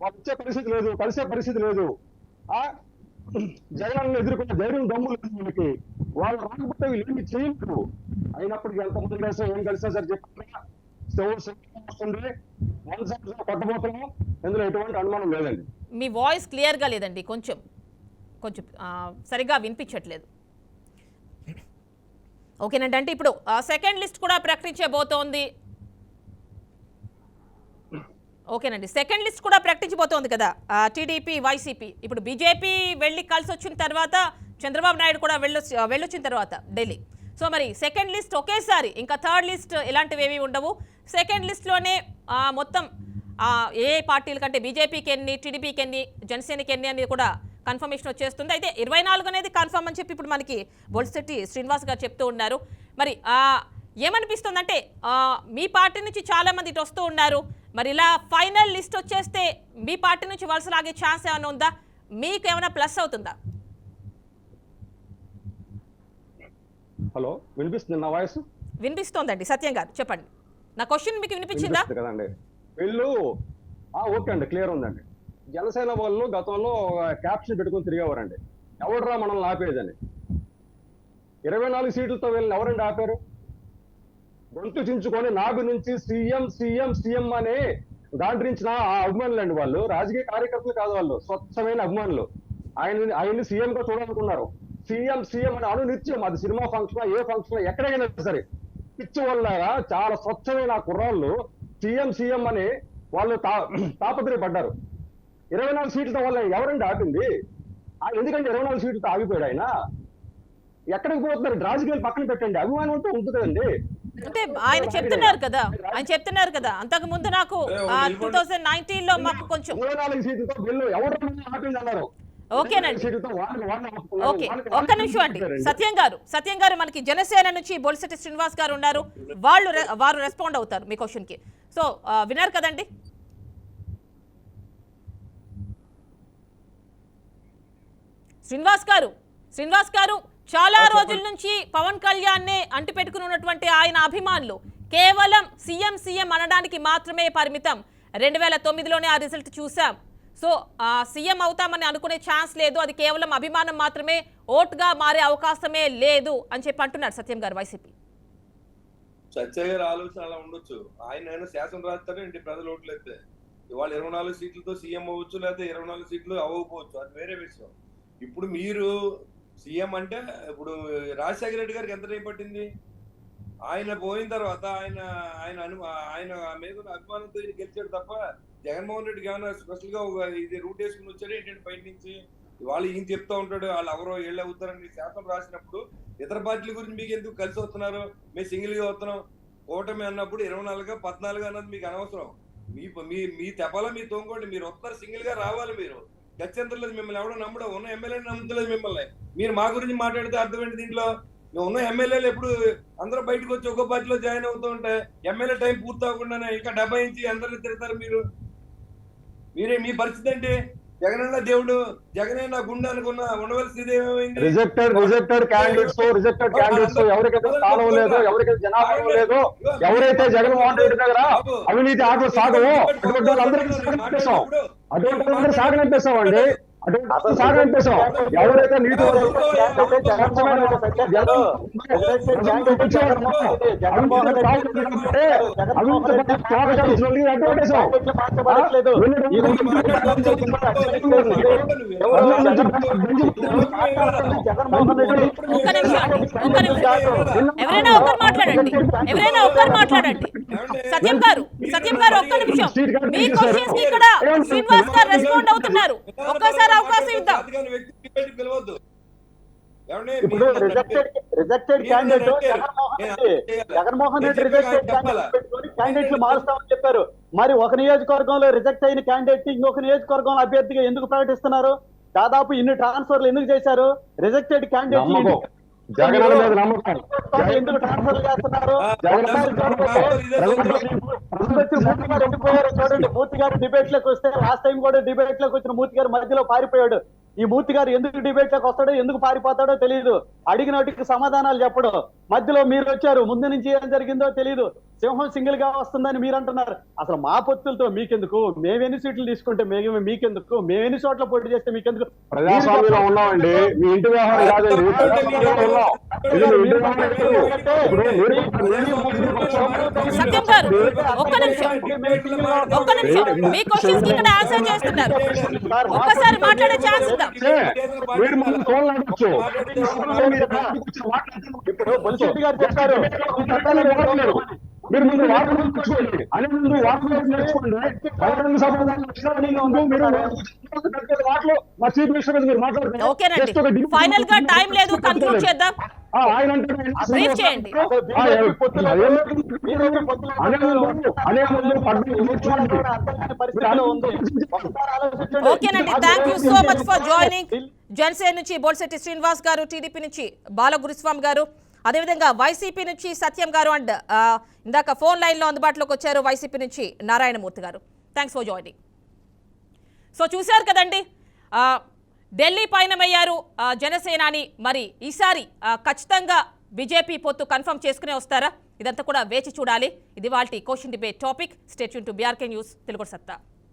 వాళ్ళు ఇచ్చే పరిస్థితి లేదు, కలిసే పరిస్థితి లేదు. ఆ జగన్ ఎదుర్కొన్న ధైర్యం, దమ్ము లేదు వీళ్ళకి. వాళ్ళు రాకపోతే వీళ్ళు ఏమి చేయలేరు. అయినప్పటికీ ఎంతమంది కలిసా ఏం కలిసా సరే చెప్పారు, వస్తుంది, 1 సంవత్సరం కొట్టబోతున్నాం, ఇందులో ఎటువంటి అనుమానం లేదండి. మీ వాయిస్ క్లియర్ గా లేదండి, కొంచెం సరిగా వినిపించట్లేదు. ఓకేనండి, అంటే ఇప్పుడు సెకండ్ లిస్ట్ కూడా ప్రకటించబోతోంది. ఓకేనండి, సెకండ్ లిస్ట్ కూడా ప్రకటించబోతోంది కదా టీడీపీ, వైసీపీ. ఇప్పుడు బీజేపీ వెళ్ళి కలిసి వచ్చిన తర్వాత, చంద్రబాబు నాయుడు కూడా వెళ్ళొచ్చిన తర్వాత ఢిల్లీ. సో మరి సెకండ్ లిస్ట్ ఒకేసారి, ఇంకా థర్డ్ లిస్ట్ ఇలాంటివి ఏమీ ఉండవు. సెకండ్ లిస్ట్లోనే మొత్తం ఏ పార్టీల కంటే బీజేపీకి ఎన్ని, టీడీపీకి ఎన్ని, జనసేనకి ఎన్ని అనేది కూడా కన్ఫర్మేషన్ వచ్చేస్తుంది. అయితే 24 అనేది కన్ఫర్మ్ అని చెప్పి ఇప్పుడు మనకి బొల్శెట్టి శ్రీనివాస్ గారు చెప్తూ ఉన్నారు. మరి ఏమనిపిస్తుంది అంటే మీ పార్టీ నుంచి చాలా మంది ఇటు వస్తూ ఉన్నారు. మరి ఇలా ఫైనల్ లిస్ట్ వచ్చేస్తే మీ పార్టీ నుంచి వలస లాగే ఛాన్స్ ఏమైనా ఉందా? మీకు ఏమైనా ప్లస్ అవుతుందా? హలో, వినిపిస్తుంది నా వాయిస్? వినిపిస్తోందండి. సత్యం గారు చెప్పండి, నా క్వశ్చన్ మీకు వినిపించిందా? కదండి వీళ్ళు ఓకే అండి, క్లియర్ ఉందండి. జనసేన వాళ్ళు గతంలో క్యాప్షన్ పెట్టుకుని తిరిగేవారండి, ఎవడరా మనల్ని ఆపేదని. 24 సీట్లతో వీళ్ళని ఎవరండి ఆపారు? గొంతు చించుకొని నాగు నుంచి సీఎం సీఎం సీఎం అని గాండ్రించిన ఆ అభిమానులు అండి వాళ్ళు. రాజకీయ కార్యకర్తలు కాదు, వాళ్ళు స్వచ్ఛమైన అభిమానులు. ఆయన్ని సీఎం గా చూడాలనుకున్నారు. సీఎం సీఎం అని అనునిత్యం, అది సినిమా ఫంక్షన్, ఏ ఫంక్షన్, ఎక్కడైనా సరే పిచ్చి వాళ్ళగా చాలా స్వచ్ఛమైన కుర్రాళ్ళు సీఎం సీఎం అని వాళ్ళు తాపత్రయపడ్డారు. 24 సీట్లతో వల్ల ఎవరండి ఆపింది? ఎందుకంటే 24 సీట్లతో ఆగిపోయాడు ఆయన. ఎక్కడికి పోతున్నారు? రాజకీయాలు పక్కన పెట్టండి, అభిమానం అంటూ ఉంటుందండి. అంటే ఆయన చెప్తున్నారు కదా అంతకు ముందు నాకు 2019 లో మాకు కొంచెం 24 సీట్లతో బిల్లు ఎవరు ఆపింది అన్నారు. ఓకేనండి. సీట్లతో వాళ్ళని ఓకే, ఒక్క నిమిషం అండి. సత్యం గారు మనకి జనసేన నుంచి బొలిశెట్టి శ్రీనివాస్ గారు ఉన్నారు, వారు రెస్పాండ్ అవుతారు మీ క్వశ్చన్ కి. సో విన్నారు కదండి. శ్రీనివాస్ గారు చాలా రోజుల నుంచి పవన్ కళ్యాణ్ అంటి పెట్టుకుని ఉన్నటువంటి ఆయన అభిమానులు కేవలం సీఎం అనడానికి మాత్రమే పరిమితం. 2009లోనే ఆ రిజల్ట్ చూసాం. సో సీఎం అవుతామని అనుకునే ఛాన్స్ లేదు, అది కేవలం అభిమానం మాత్రమే, ఓటుగా మారే అవకాశమే లేదు అని చెప్పి అంటున్నారు సత్యం గారు వైసీపీ. సత్య గారి ఆలోచన అలా ఉండొచ్చు. ఆయన శాసనం రాస్తారు ఏంటి ప్రజలు ఓట్లు అయితే ఇవాళ 24 సీట్లతో సీఎం అవ్వచ్చు, లేకపోతే 24 సీట్లు అవ్వకపోవచ్చు, అది వేరే విషయం. ఇప్పుడు మీరు సీఎం అంటే ఇప్పుడు రాజశేఖర రెడ్డి గారికి ఎంత టైం పట్టింది? ఆయన పోయిన తర్వాత ఆయన మీద అభిమానంతో గెలిచాడు తప్ప జగన్మోహన్ రెడ్డికి ఏమైనా స్పెషల్ గా ఇది రూట్ వేసుకుని వచ్చాడు ఏంటంటే బయట నుంచి. ఇవాళ ఈయన చెప్తా ఉంటాడు వాళ్ళు ఎవరో ఏళ్ళు అవుతారని శాతం రాసినప్పుడు ఇతర పార్టీల గురించి మీకు ఎందుకు కలిసి వస్తున్నారు? మేము సింగిల్ గా వస్తున్నాం ఓటమి అన్నప్పుడు 24 14 అన్నది మీకు అనవసరం. మీ తెపాలో మీ తోంకోండి, మీరు వస్తున్నారు సింగిల్ గా రావాలి. మీరు గత్యంతరం మిమ్మల్ని ఎవడో నమ్మడం, ఉన్న ఎమ్మెల్యేని నమ్ముతలేదు మిమ్మల్ని. మీరు మా గురించి మాట్లాడితే అర్థం ఏంటి దీంట్లో? ఉన్న ఎమ్మెల్యేలు ఎప్పుడు అందరూ బయటకు వచ్చి ఒక పార్టీలో జాయిన్ అవుతూ ఉంటే ఎమ్మెల్యే టైం పూర్తి అవ్వకుండానే ఇంకా 70 ఇంచి అందరిని తిడతారు మీరే. మీ పరిస్థితి ఏంటి? జగనన్న దేవుడు, జగనే నా గుండె అనుకున్న ఉండవలసింది ఏమైంది? రిజెక్టెడ్ క్యాండిడేట్స్ ఎవరికైతే స్థానం లేదో, ఎవరికైతే జనాభా లేదో, ఎవరైతే జగన్మోహన్ రెడ్డి దగ్గర అవినీతి ఆటలు సాగవో అటువంటి వాళ్ళందరికీ సాగనంపేశాం అండి. ఎవరైతే నీటి ఎవరైనా ఒక్కరు మాట్లాడండి. సత్యం గారు ఒక్క నిమిషం. మీ క్వశ్చన్స్ కి ఇక్కడ శ్రీనివాస్ గారు రెస్పాండ్ అవుతున్నారు, ఒక్కసారి అవకాశం ఇద్దాం. ఇప్పుడు rejected candidate Jaganmohan Reddy rejected క్యాండిడేట్లు మారుస్తామని చెప్పారు. మరి ఒక నియోజకవర్గంలో రిజెక్ట్ అయిన క్యాండిడేట్ ఇంకొక నియోజకవర్గంలో అభ్యర్థిగా ఎందుకు ప్రకటిస్తున్నారు? దాదాపు ఇన్ని ట్రాన్స్ఫర్లు ఎందుకు చేశారు? రిజెక్టెడ్ క్యాండిడేట్ ఎందుకు ట్రాన్స్ఫర్ చేస్తున్నారు? చూడండి, మూర్తి గారు డిబేట్ లోకి వస్తే లాస్ట్ టైం కూడా డిబేట్ లోకి వచ్చిన మూర్తి గారు మధ్యలో పారిపోయాడు. ఈ మూర్తి గారు ఎందుకు డిబేట్ లోకి వస్తాడో, ఎందుకు పారిపోతాడో తెలియదు. అడిగినటికి సమాధానాలు చెప్పడు. మధ్యలో మీరు వచ్చారు, ముందు నుంచి ఏం జరిగిందో తెలియదు. సింహం సింగిల్ గా వస్తుందని మీరు అంటున్నారు. అసలు మా పొత్తులతో మీకెందుకు? మేము ఎన్ని సీట్లు తీసుకుంటే మీకెందుకు? మేము ఎన్ని చోట్ల పోటీ చేస్తే మీకెందుకు? ప్రజాస్వామ్యంలో ఉన్నామండి, మీ ఇంటి వ్యవహారం కాదండి. సత్యం గారు ఒక్క నిమిషం. మీ క్వశ్చన్స్ కి ఇక్కడ ఆన్సర్ చేస్తున్నారు, ఒక్కసారి మాట్లాడే ఛాన్స్ ఇద్దాం. ఇప్పుడు బొలిశెట్టి గారు చెప్పారు మీరు ముందు వార్త నేర్చుకోండి, అనే ముందు వార్త నేర్చుకోండి. బహిరంగ సమాధానం మాటలు మా చీఫ్ మినిస్టర్ మీరు మాట్లాడుతున్నారు. ఓకేనండి, ఫైనల్ గా టైం లేదు, కన్క్లూడ్ చేద్దాం. ఆయన బ్రీఫ్ చేయండి. ఓకేనండి, thank you so much for joining. Janasena నుంచి బొలిశెట్టి శ్రీనివాస్ గారు, టీడీపీ నుంచి బాలగురుస్వామి గారు, అదేవిధంగా వైసీపీ నుంచి సత్యం గారు అండ్ ఇందాక ఫోన్ లైన్లో అందుబాటులోకి వచ్చారు వైసీపీ నుంచి నారాయణమూర్తి గారు. Thanks for joining. సో చూశారు కదండి, ఢిల్లీ పయనమయ్యారు జనసేనాని. మరి ఈసారి ఖచ్చితంగా బీజేపీ పొత్తు కన్ఫర్మ్ చేసుకునే వస్తారా? ఇదంతా కూడా వేచి చూడాలి. ఇది వాల్టి question debate topic. Stay tune to BRK news Telugu సత్తా.